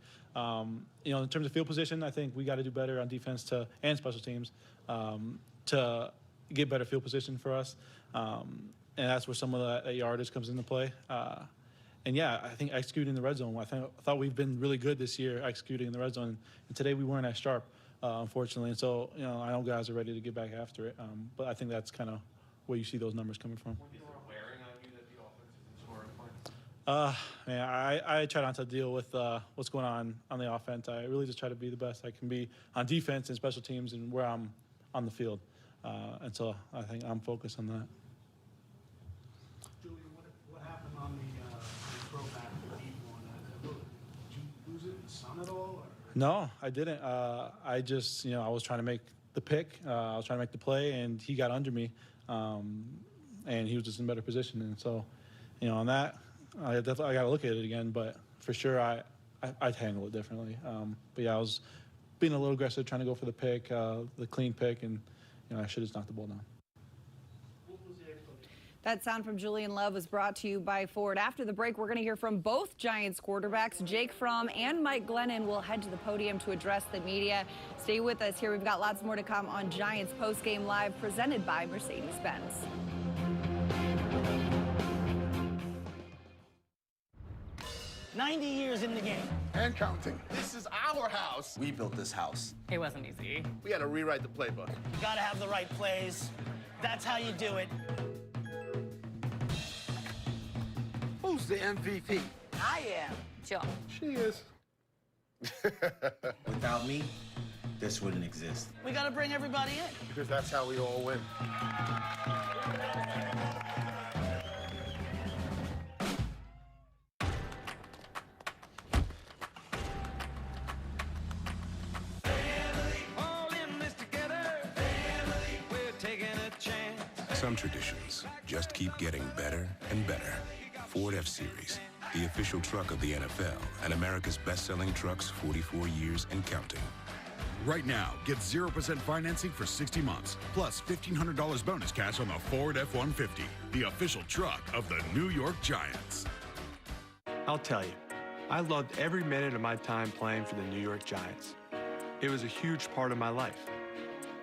Speaker 8: You know, in terms of field position, I think we got to do better on defense and special teams to get better field position for us, and that's where some of that yardage comes into play. And yeah, I think executing the red zone. I thought we've been really good this year executing in the red zone, and today we weren't as sharp, unfortunately. And so, you know, I know guys are ready to get back after it, but I think that's kind of where you see those numbers coming from.
Speaker 7: Is it wearing on you that the offense isn't scoring points?
Speaker 8: Man, I try not to deal with what's going on the offense. I really just try to be the best I can be on defense and special teams and where I'm on the field. And so I think I'm focused on that.
Speaker 6: Julian, what happened on the throwback to deep one? Did you lose it in the sun at all? Or?
Speaker 8: No, I didn't. I just, you know, I was trying to make the pick. I was trying to make the play, and he got under me, and he was just in a better position. And so, you know, on that, I got to look at it again. But for sure, I'd handle it differently. But yeah, I was being a little aggressive, trying to go for the pick, the clean pick, and you know, I should have just knocked the ball down.
Speaker 2: That sound from Julian Love was brought to you by Ford. After the break, we're going to hear from both Giants quarterbacks. Jake Fromm and Mike Glennon will head to the podium to address the media. Stay with us here. We've got lots more to come on Giants Postgame Live, presented by Mercedes-Benz.
Speaker 12: "90 years in the game.
Speaker 13: And counting. This is our house.
Speaker 12: We built this house. It wasn't easy.
Speaker 13: We had to rewrite the playbook.
Speaker 12: You gotta have the right plays. That's how you do it.
Speaker 13: Who's the MVP?
Speaker 12: I am. Joe.
Speaker 13: She is.
Speaker 12: Without me, this wouldn't exist. We gotta bring everybody in.
Speaker 13: Because that's how we all win.
Speaker 19: Some traditions just keep getting better and better. Ford F-Series, the official truck of the NFL and America's best-selling trucks 44 years and counting.
Speaker 20: Right now, get 0% financing for 60 months, plus $1,500 bonus cash on the Ford F-150, the official truck of the New York Giants.
Speaker 14: I'll tell you, I loved every minute of my time playing for the New York Giants. It was a huge part of my life.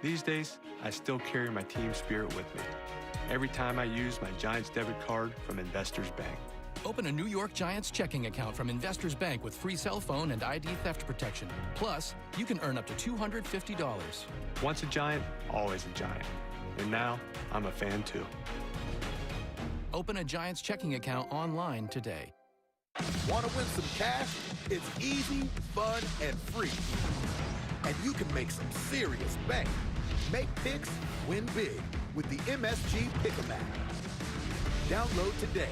Speaker 14: These days, I still carry my team spirit with me every time I use my Giants debit card from Investors Bank.
Speaker 15: Open a New York Giants checking account from Investors Bank with free cell phone and ID theft protection. Plus, you can earn up to $250.
Speaker 14: Once a Giant, always a Giant. And now, I'm a fan too.
Speaker 15: Open a Giants checking account online today.
Speaker 13: Want to win some cash? It's easy, fun, and free. And you can make some serious bank. Make picks, win big with the MSG Pick'em app. Download today.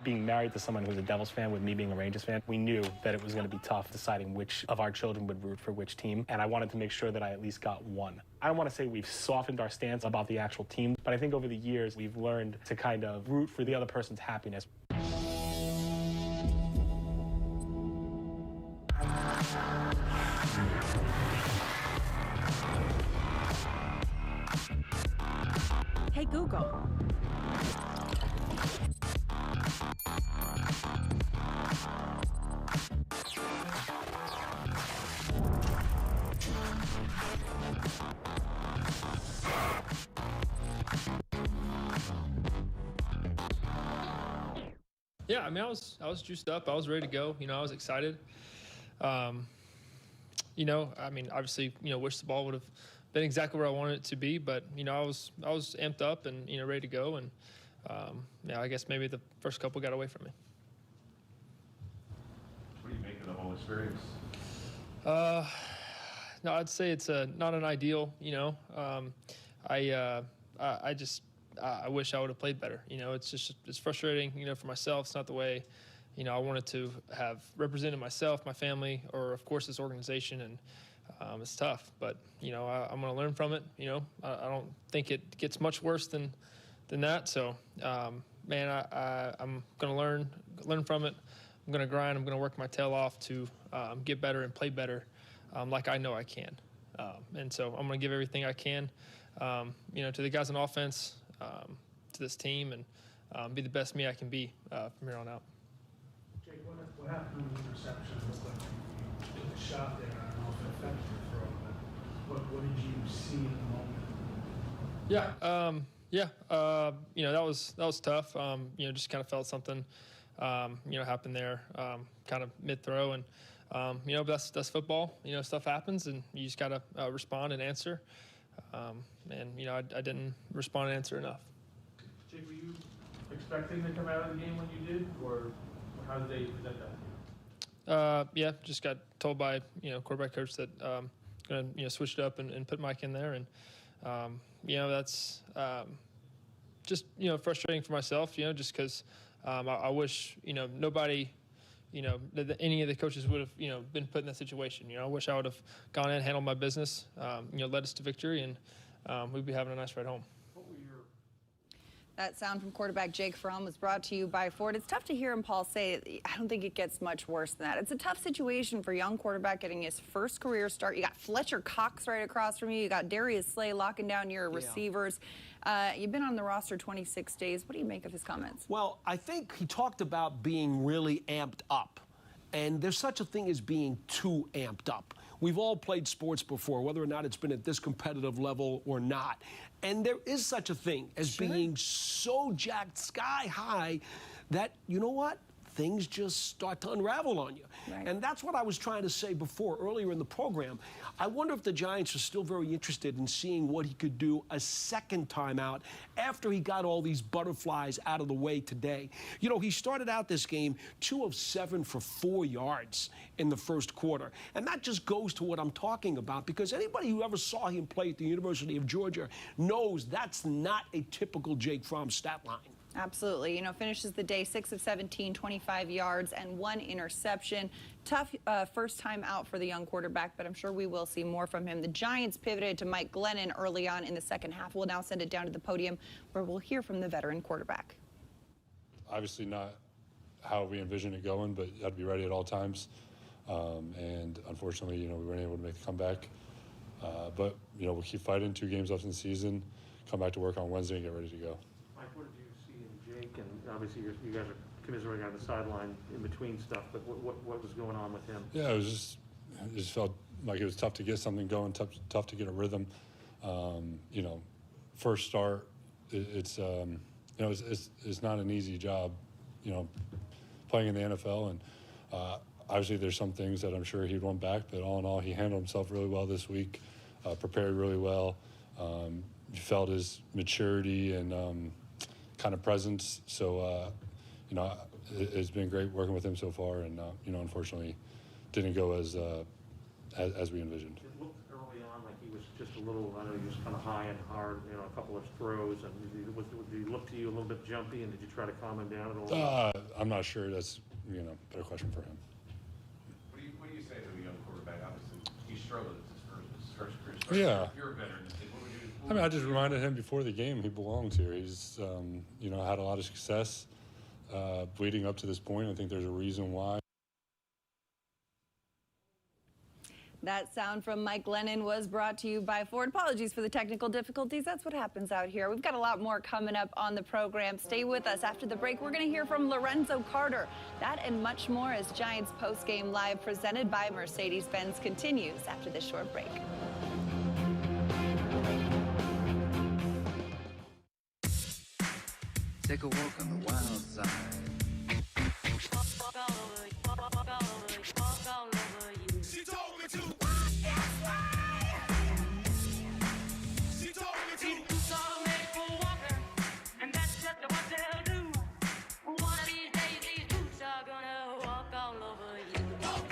Speaker 16: Being married to someone who's a Devils fan with me being a Rangers fan, we knew that it was going to be tough deciding which of our children would root for which team, and I wanted to make sure that I at least got one. I don't want to say we've softened our stance about the actual team, but I think over the years we've learned to kind of root for the other person's happiness.
Speaker 2: Hey, Google.
Speaker 17: Yeah, I mean, I was juiced up. I was ready to go. You know, I was excited. You know, I mean, obviously, you know, wish the ball would have been exactly where I wanted it to be, but you know, I was amped up and you know, ready to go. And yeah, I guess maybe the first couple got away from me.
Speaker 7: What do you make of the whole experience?
Speaker 17: No, I'd say it's not an ideal. You know, I wish I would have played better. You know, it's frustrating. You know, for myself, it's not the way, you know, I wanted to have represented myself, my family, or of course this organization, and it's tough. But you know, I'm going to learn from it. You know, I don't think it gets much worse than that. So, man, I'm going to learn from it. I'm going to grind. I'm going to work my tail off to get better and play better, like I know I can. And so I'm going to give everything I can, you know, to the guys on offense, to this team, and be the best me I can be from here on out.
Speaker 6: Jake, what happened with the interception? It looked like you took a shot there. I don't know if it affected your throw, but what did you see in the moment?
Speaker 17: Yeah, you know, that was tough. You know, just kind of felt something, you know, happen there, kind of mid-throw, and you know, but that's football. You know, stuff happens, and you just gotta respond and answer. And you know, I didn't respond and answer enough.
Speaker 25: Jake, were you expecting to come out of the game when you did, or how did they present that?
Speaker 17: Yeah, just got told by, you know, quarterback coach that gonna, you know, switch it up and put Mike in there, and you know, that's just, you know, frustrating for myself, you know, just because I wish, you know, nobody, you know, any of the coaches would have, you know, been put in that situation. You know, I wish I would have gone in, handled my business, you know, led us to victory, and we'd be having a nice ride home.
Speaker 2: That sound from quarterback Jake Fromm was brought to you by Ford. It's tough to hear him, Paul, say, I don't think it gets much worse than that. It's a tough situation for a young quarterback getting his first career start. You got Fletcher Cox right across from you. You got Darius Slay locking down your receivers. You've been on the roster 26 days. What do you make of his comments?
Speaker 1: Well, I think he talked about being really amped up. And there's such a thing as being too amped up. We've all played sports before, whether or not it's been at this competitive level or not. And there is such a thing as being so jacked sky high that, you know what? Things just start to unravel on you.
Speaker 2: Right.
Speaker 1: And that's what I was trying to say before, earlier in the program. I wonder if the Giants are still very interested in seeing what he could do a second time out after he got all these butterflies out of the way today. You know, he started out this game 2 of 7 for 4 yards in the first quarter. And that just goes to what I'm talking about, because anybody who ever saw him play at the University of Georgia knows that's not a typical Jake Fromm stat line.
Speaker 2: Absolutely. You know, finishes the day 6 of 17, 25 yards, and 1 interception. Tough first time out for the young quarterback, but I'm sure we will see more from him. The Giants pivoted to Mike Glennon early on in the second half. We'll now send it down to the podium where we'll hear from the veteran quarterback.
Speaker 4: Obviously not how we envision it going, but you have to be ready at all times. And unfortunately, you know, we weren't able to make the comeback. But, you know, we'll keep fighting. 2 games left in the season. Come back to work on Wednesday and get ready to go.
Speaker 5: And obviously you guys are commiserating on the sideline in between stuff, but what was going on with him?
Speaker 4: Yeah, it just felt like it was tough to get something going, tough to get a rhythm. You know, first start, it's you know, it's not an easy job, you know, playing in the NFL, and obviously there's some things that I'm sure he'd want back, but all in all, he handled himself really well this week, prepared really well. You felt his maturity and kind of presence. So, you know, it's been great working with him so far, and you know, unfortunately, didn't go as we envisioned.
Speaker 5: It looked early on like he was just a little, I know he was kind of high and hard, you know, a couple of throws, and did he look to you a little bit jumpy, and did you try to calm him down at all?
Speaker 4: I'm not sure. That's, you know, a better question for him.
Speaker 7: What do you say to a young quarterback? Obviously, he struggled his first career.
Speaker 4: Yeah.
Speaker 7: You're a veteran.
Speaker 4: I mean, I just reminded him before the game he belongs here. He's, you know, had a lot of success leading up to this point. I think there's a reason why.
Speaker 2: That sound from Mike Glennon was brought to you by Ford. Apologies for the technical difficulties. That's what happens out here. We've got a lot more coming up on the program. Stay with us. After the break, we're going to hear from Lorenzo Carter. That and much more as Giants Postgame Live presented by Mercedes-Benz continues after this short break.
Speaker 22: Take a walk on the wild side.
Speaker 23: She told me to. That's right. She told me to. Boots are made for walking, and that's just what they'll do. One of these days, these boots are gonna walk all over you. Walk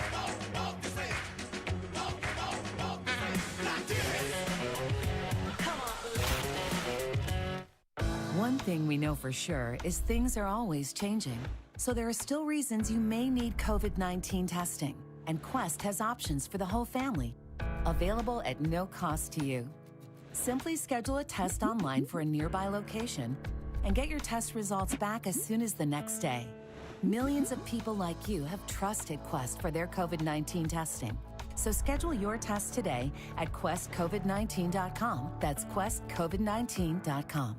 Speaker 23: this way. Walk this way. Now do it. Come on.
Speaker 24: One thing we know for sure is things are always changing. So there are still reasons you may need COVID-19 testing. And Quest has options for the whole family, available at no cost to you. Simply schedule a test online for a nearby location and get your test results back as soon as the next day. Millions of people like you have trusted Quest for their COVID-19 testing. So schedule your test today at questcovid19.com. That's questcovid19.com.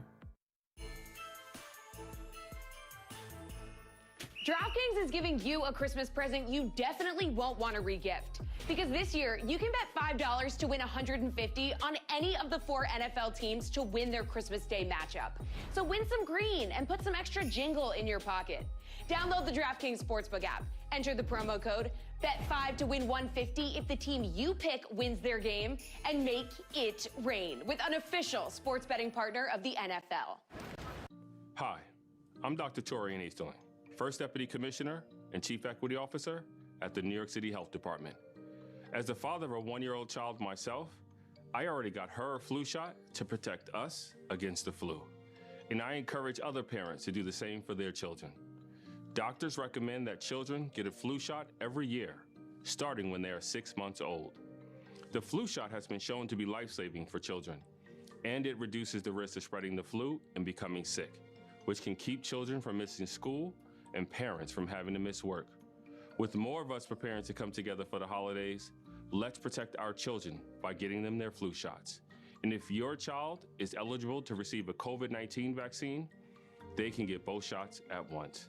Speaker 26: DraftKings is giving you a Christmas present you definitely won't want to regift. Because this year, you can bet $5 to win $150 on any of the 4 NFL teams to win their Christmas Day matchup. So win some green and put some extra jingle in your pocket. Download the DraftKings Sportsbook app. Enter the promo code BET5 to win $150 if the team you pick wins their game, and make it rain with an official sports betting partner of the NFL.
Speaker 27: Hi, I'm Dr. Torian Easterling, First Deputy Commissioner and Chief Equity Officer at the New York City Health Department. As the father of a 1-year-old child myself, I already got her a flu shot to protect us against the flu. And I encourage other parents to do the same for their children. Doctors recommend that children get a flu shot every year, starting when they are 6 months old. The flu shot has been shown to be life-saving for children, and it reduces the risk of spreading the flu and becoming sick. which can keep children from missing school and parents from having to miss work. With more of us preparing to come together for the holidays, let's protect our children by getting them their flu shots. And if your child is eligible to receive a COVID-19 vaccine, they can get both shots at once.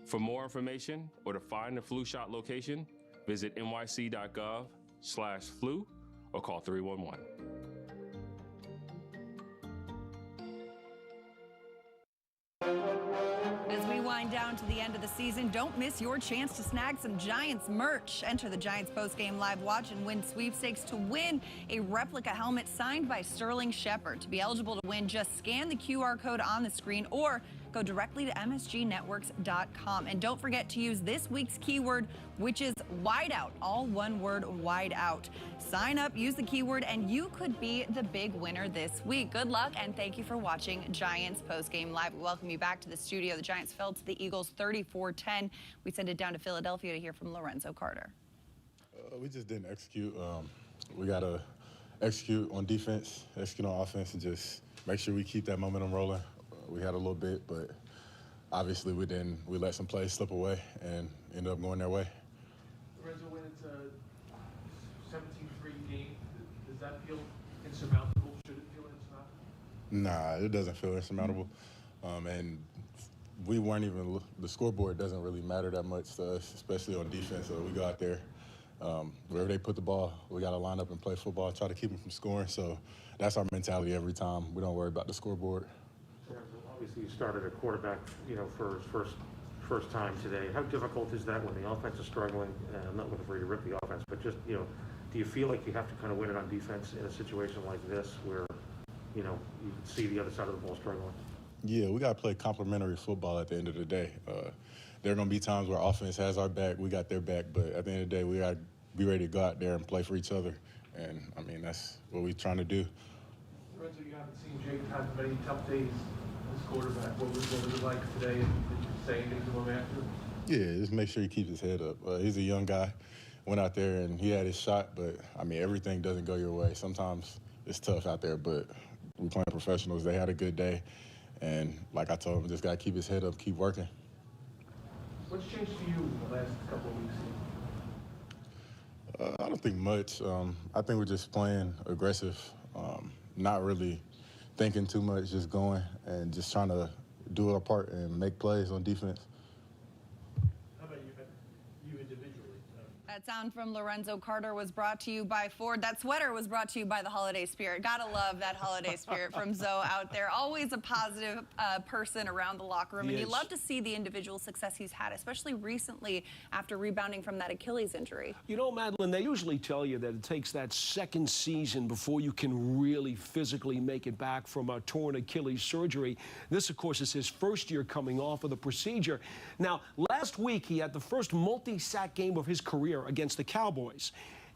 Speaker 27: For more information or to find the flu shot location, visit nyc.gov/flu or call 311.
Speaker 2: As we wind down to the end of the season, don't miss your chance to snag some Giants merch. Enter the Giants Postgame Live Watch and Win sweepstakes to win a replica helmet signed by Sterling Shepard. To be eligible to win, just scan the QR code on the screen or go directly to msgnetworks.com. And don't forget to use this week's keyword, which is wideout, all one word, wideout. Sign up, use the keyword, and you could be the big winner this week. Good luck, and thank you for watching Giants Postgame Live. We welcome you back to the studio. The Giants fell to the Eagles 34-10. We send it down to Philadelphia to hear from Lorenzo Carter.
Speaker 3: We just didn't execute. We got to execute on defense, execute on offense, and just make sure we keep that momentum rolling. We had a little bit, but obviously we let some plays slip away and ended up going their way.
Speaker 5: Lorenzo, when it's a 17-3 game, does that feel insurmountable? Should it feel insurmountable?
Speaker 3: Nah, it doesn't feel insurmountable. And we weren't even, the scoreboard doesn't really matter that much to us, especially on defense. So we go out there, wherever they put the ball, we got to line up and play football, try to keep them from scoring. So that's our mentality every time. We don't worry about the scoreboard.
Speaker 5: Obviously, you started a quarterback, for his first time today. How difficult is that when the offense is struggling? I'm not looking for you to rip the offense, but just, do you feel like you have to kind of win it on defense in a situation like this where, you can see the other side of the ball struggling?
Speaker 3: Yeah, we got to play complementary football at the end of the day. There are going to be times where offense has our back, we got their back, but at the end of the day, we got to be ready to go out there and play for each other. And, that's what we're trying to do.
Speaker 5: Lorenzo, you haven't seen Jake have many tough days as quarterback. What was it like today? Did you say anything to him after?
Speaker 3: Yeah, just make sure he keeps his head up. He's a young guy. Went out there and he had his shot, but, everything doesn't go your way. Sometimes it's tough out there, but we're playing professionals. They had a good day. And like I told him, just got to keep his head up, keep working.
Speaker 5: What's changed for you in the last couple of weeks?
Speaker 3: I don't think much. I think we're just playing aggressive, not really thinking too much, just going and just trying to do our part and make plays on defense.
Speaker 5: How about you individually?
Speaker 2: That sound from Lorenzo Carter was brought to you by Ford. That sweater was brought to you by the holiday spirit. Gotta love that holiday spirit from Zoe out there. Always a positive person around the locker room. And you love to see the individual success he's had, especially recently after rebounding from that Achilles injury.
Speaker 1: Madelyn, they usually tell you that it takes that second season before you can really physically make it back from a torn Achilles surgery. This, of course, is his first year coming off of the procedure. Now, last week, he had the first multi-sack game of his career against the Cowboys.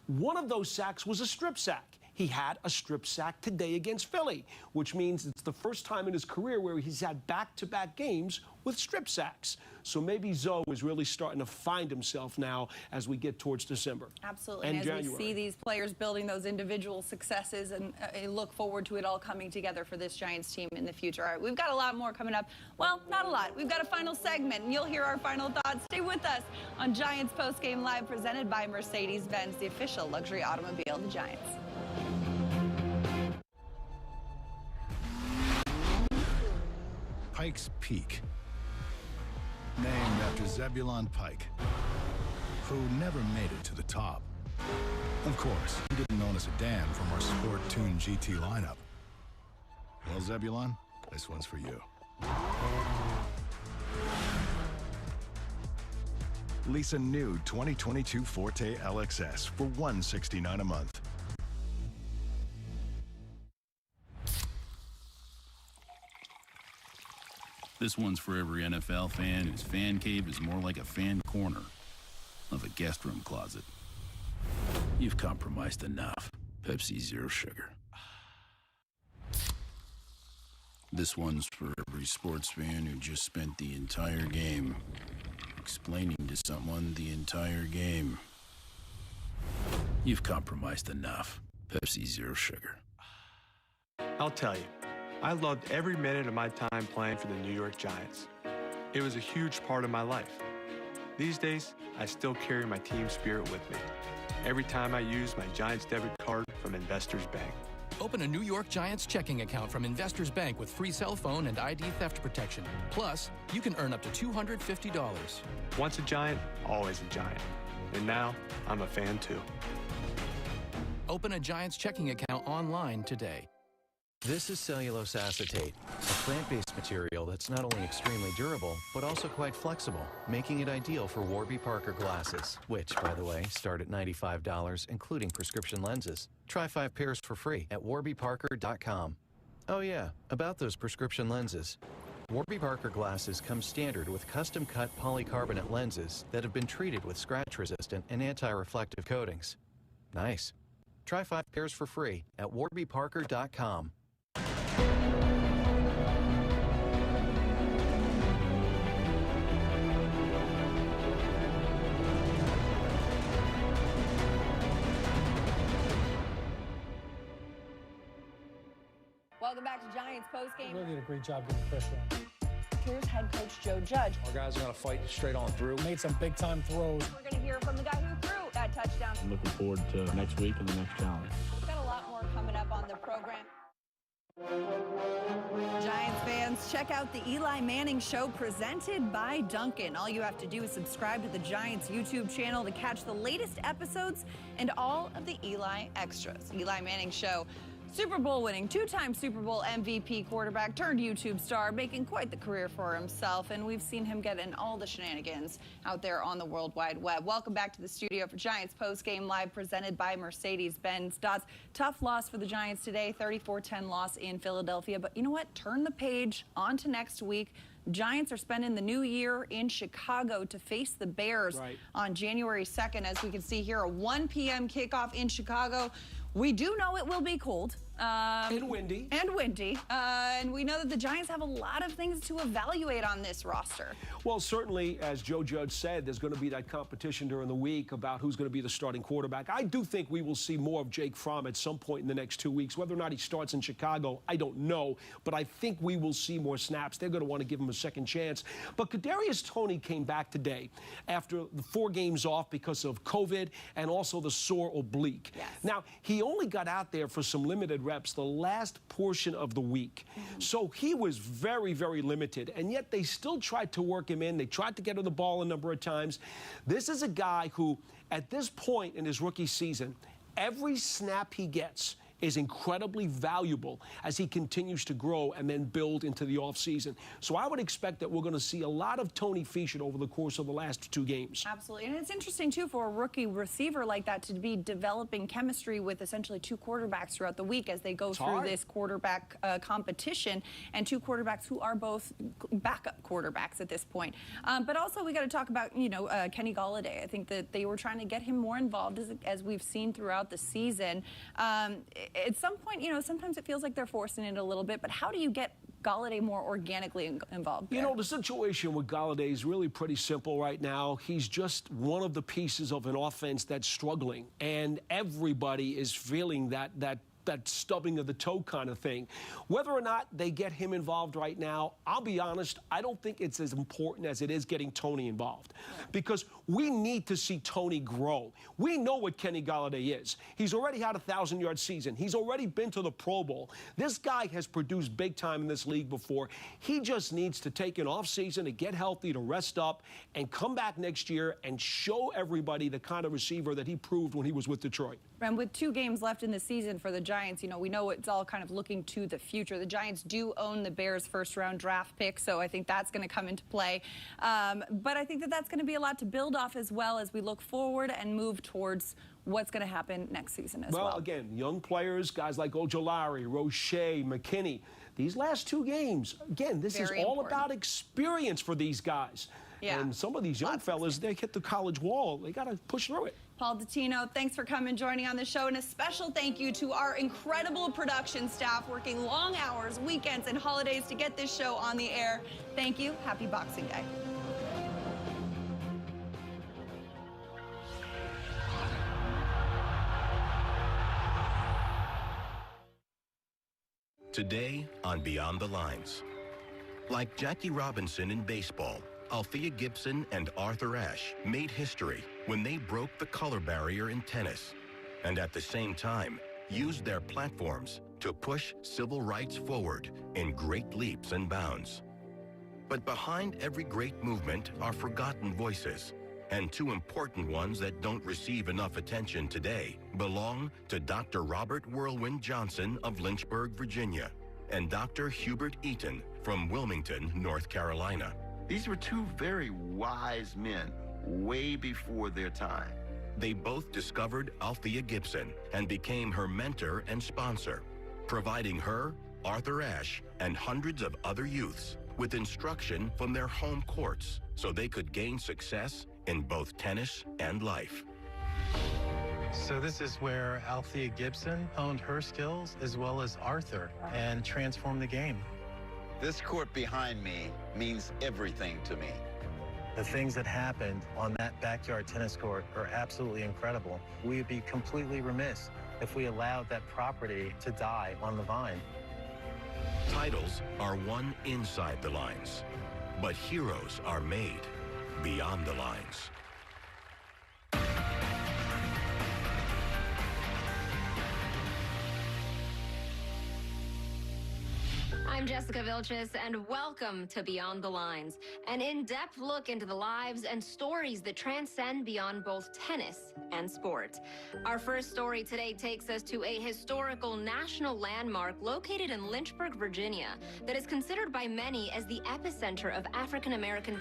Speaker 1: One of those sacks was a strip sack. He had a strip sack today against Philly, which means it's the first time in his career where he's had back-to-back games with strip sacks. So maybe Zoe is really starting to find himself now as we get towards December.
Speaker 2: Absolutely.
Speaker 1: And
Speaker 2: as
Speaker 1: January.
Speaker 2: we see these players building those individual successes, and look forward to it all coming together for this Giants team in the future. All right, we've got a lot more coming up. Well, not a lot. We've got a final segment, and you'll hear our final thoughts. Stay with us on Giants Postgame Live, presented by Mercedes-Benz, the official luxury automobile of the Giants.
Speaker 20: Pike's Peak, named after Zebulon Pike, who never made it to the top. Of course, he didn't own us a damn from our Sport Tune GT lineup. Well, Zebulon, this one's for you. Lease a new 2022 Forte LXS for $169 a month.
Speaker 8: This one's for every NFL fan whose fan cave is more like a fan corner of a guest room closet. You've compromised enough. Pepsi Zero Sugar. This one's for every sports fan who just spent the entire game explaining to someone the entire game. You've compromised enough. Pepsi Zero Sugar.
Speaker 14: I'll tell you, I loved every minute of my time playing for the New York Giants. It was a huge part of my life. These days, I still carry my team spirit with me every time I use my Giants debit card from Investors Bank.
Speaker 15: Open a New York Giants checking account from Investors Bank with free cell phone and ID theft protection. Plus, you can earn up to $250.
Speaker 14: Once a Giant, always a Giant. And now, I'm a fan too.
Speaker 15: Open a Giants checking account online today.
Speaker 9: This is cellulose acetate, a plant-based material that's not only extremely durable, but also quite flexible, making it ideal for Warby Parker glasses, which, by the way, start at $95, including prescription lenses. Try 5 pairs for free at warbyparker.com. Oh yeah, about those prescription lenses. Warby Parker glasses come standard with custom-cut polycarbonate lenses that have been treated with scratch-resistant and anti-reflective coatings. Nice. Try 5 pairs for free at warbyparker.com.
Speaker 2: Welcome back to Giants postgame.
Speaker 10: Really did a great job getting pressure on.
Speaker 2: Here's head coach Joe Judge.
Speaker 10: Our guys are going to fight straight on through. Made some big-time throws.
Speaker 2: We're going to hear from the guy who threw that touchdown.
Speaker 11: I'm looking forward to next week and the next challenge.
Speaker 2: We've got a lot more coming up on the program. Giants fans, check out the Eli Manning Show presented by Dunkin'. All you have to do is subscribe to the Giants YouTube channel to catch the latest episodes and all of the Eli extras. Eli Manning Show. Super Bowl winning, 2-time Super Bowl MVP quarterback turned YouTube star, making quite the career for himself, and we've seen him get in all the shenanigans out there on the World Wide Web. Welcome back to the studio for Giants Postgame Live, presented by Mercedes-Benz. Dots, tough loss for the Giants today, 34-10 loss in Philadelphia, but you know what? Turn the page, on to next week. Giants are spending the new year in Chicago to face the Bears on January 2nd. As we can see here, a 1 p.m. kickoff in Chicago. We do know it will be cold.
Speaker 1: And windy.
Speaker 2: And we know that the Giants have a lot of things to evaluate on this roster.
Speaker 1: Well, certainly, as Joe Judge said, there's going to be that competition during the week about who's going to be the starting quarterback. I do think we will see more of Jake Fromm at some point in the next 2 weeks. Whether or not he starts in Chicago, I don't know. But I think we will see more snaps. They're going to want to give him a second chance. But Kadarius Toney came back today after the 4 games off because of COVID and also the sore oblique.
Speaker 2: Yes.
Speaker 1: Now, he only got out there for some limited reps the last portion of the week. So he was very, very limited, and yet they still tried to work him in. They tried to get him the ball a number of times. This is a guy who, at this point in his rookie season, every snap he gets is incredibly valuable as he continues to grow and then build into the offseason. So I would expect that we're going to see a lot of Toney featured over the course of the last 2 games.
Speaker 2: Absolutely. And it's interesting, too, for a rookie receiver like that to be developing chemistry with essentially 2 quarterbacks throughout the week as they go through this quarterback competition, and 2 quarterbacks who are both backup quarterbacks at this point. But also we got to talk about, Kenny Golladay. I think that they were trying to get him more involved as we've seen throughout the season. At some point, sometimes it feels like they're forcing it a little bit, but how do you get Golladay more organically involved there?
Speaker 1: The situation with Golladay is really pretty simple right now. He's just one of the pieces of an offense that's struggling, and everybody is feeling that stubbing of the toe kind of thing. Whether or not they get him involved right now, I'll be honest, I don't think it's as important as it is getting Toney involved. Because we need to see Toney grow. We know what Kenny Golladay is. He's already had a 1,000-yard season. He's already been to the Pro Bowl. This guy has produced big time in this league before. He just needs to take an off season to get healthy, to rest up, and come back next year and show everybody the kind of receiver that he proved when he was with Detroit.
Speaker 2: And with 2 games left in the season for the Giants, we know it's all kind of looking to the future. The Giants do own the Bears' first-round draft pick, so I think that's going to come into play. But I think that that's going to be a lot to build off as well as we look forward and move towards what's going to happen next season as well.
Speaker 1: Well, again, young players, guys like Ojolari, Roche, McKinney. These last 2 games, again, this is all about experience for these guys.
Speaker 2: Yeah.
Speaker 1: And some of these young fellas, they hit the college wall. They got to push through it.
Speaker 2: Paul Dottino, thanks for coming and joining on the show. And a special thank you to our incredible production staff working long hours, weekends, and holidays to get this show on the air. Thank you. Happy Boxing Day.
Speaker 6: Today on Beyond the Lines. Like Jackie Robinson in baseball, Althea Gibson and Arthur Ashe made history when they broke the color barrier in tennis, and at the same time, used their platforms to push civil rights forward in great leaps and bounds. But behind every great movement are forgotten voices, and two important ones that don't receive enough attention today belong to Dr. Robert Whirlwind Johnson of Lynchburg, Virginia, and Dr. Hubert Eaton from Wilmington, North Carolina.
Speaker 12: These were two very wise men, way before their time.
Speaker 6: They both discovered Althea Gibson and became her mentor and sponsor, providing her, Arthur Ashe, and hundreds of other youths with instruction from their home courts so they could gain success in both tennis and life.
Speaker 13: So this is where Althea Gibson honed her skills as well as Arthur and transformed the game.
Speaker 12: This court behind me means everything to me.
Speaker 13: The things that happened on that backyard tennis court are absolutely incredible. We would be completely remiss if we allowed that property to die on the vine.
Speaker 6: Titles are won inside the lines, but heroes are made beyond the lines.
Speaker 16: I'm Jessica Vilches, and welcome to Beyond the Lines, an in-depth look into the lives and stories that transcend beyond both tennis and sport. Our first story today takes us to a historical national landmark located in Lynchburg, Virginia, that is considered by many as the epicenter of African-American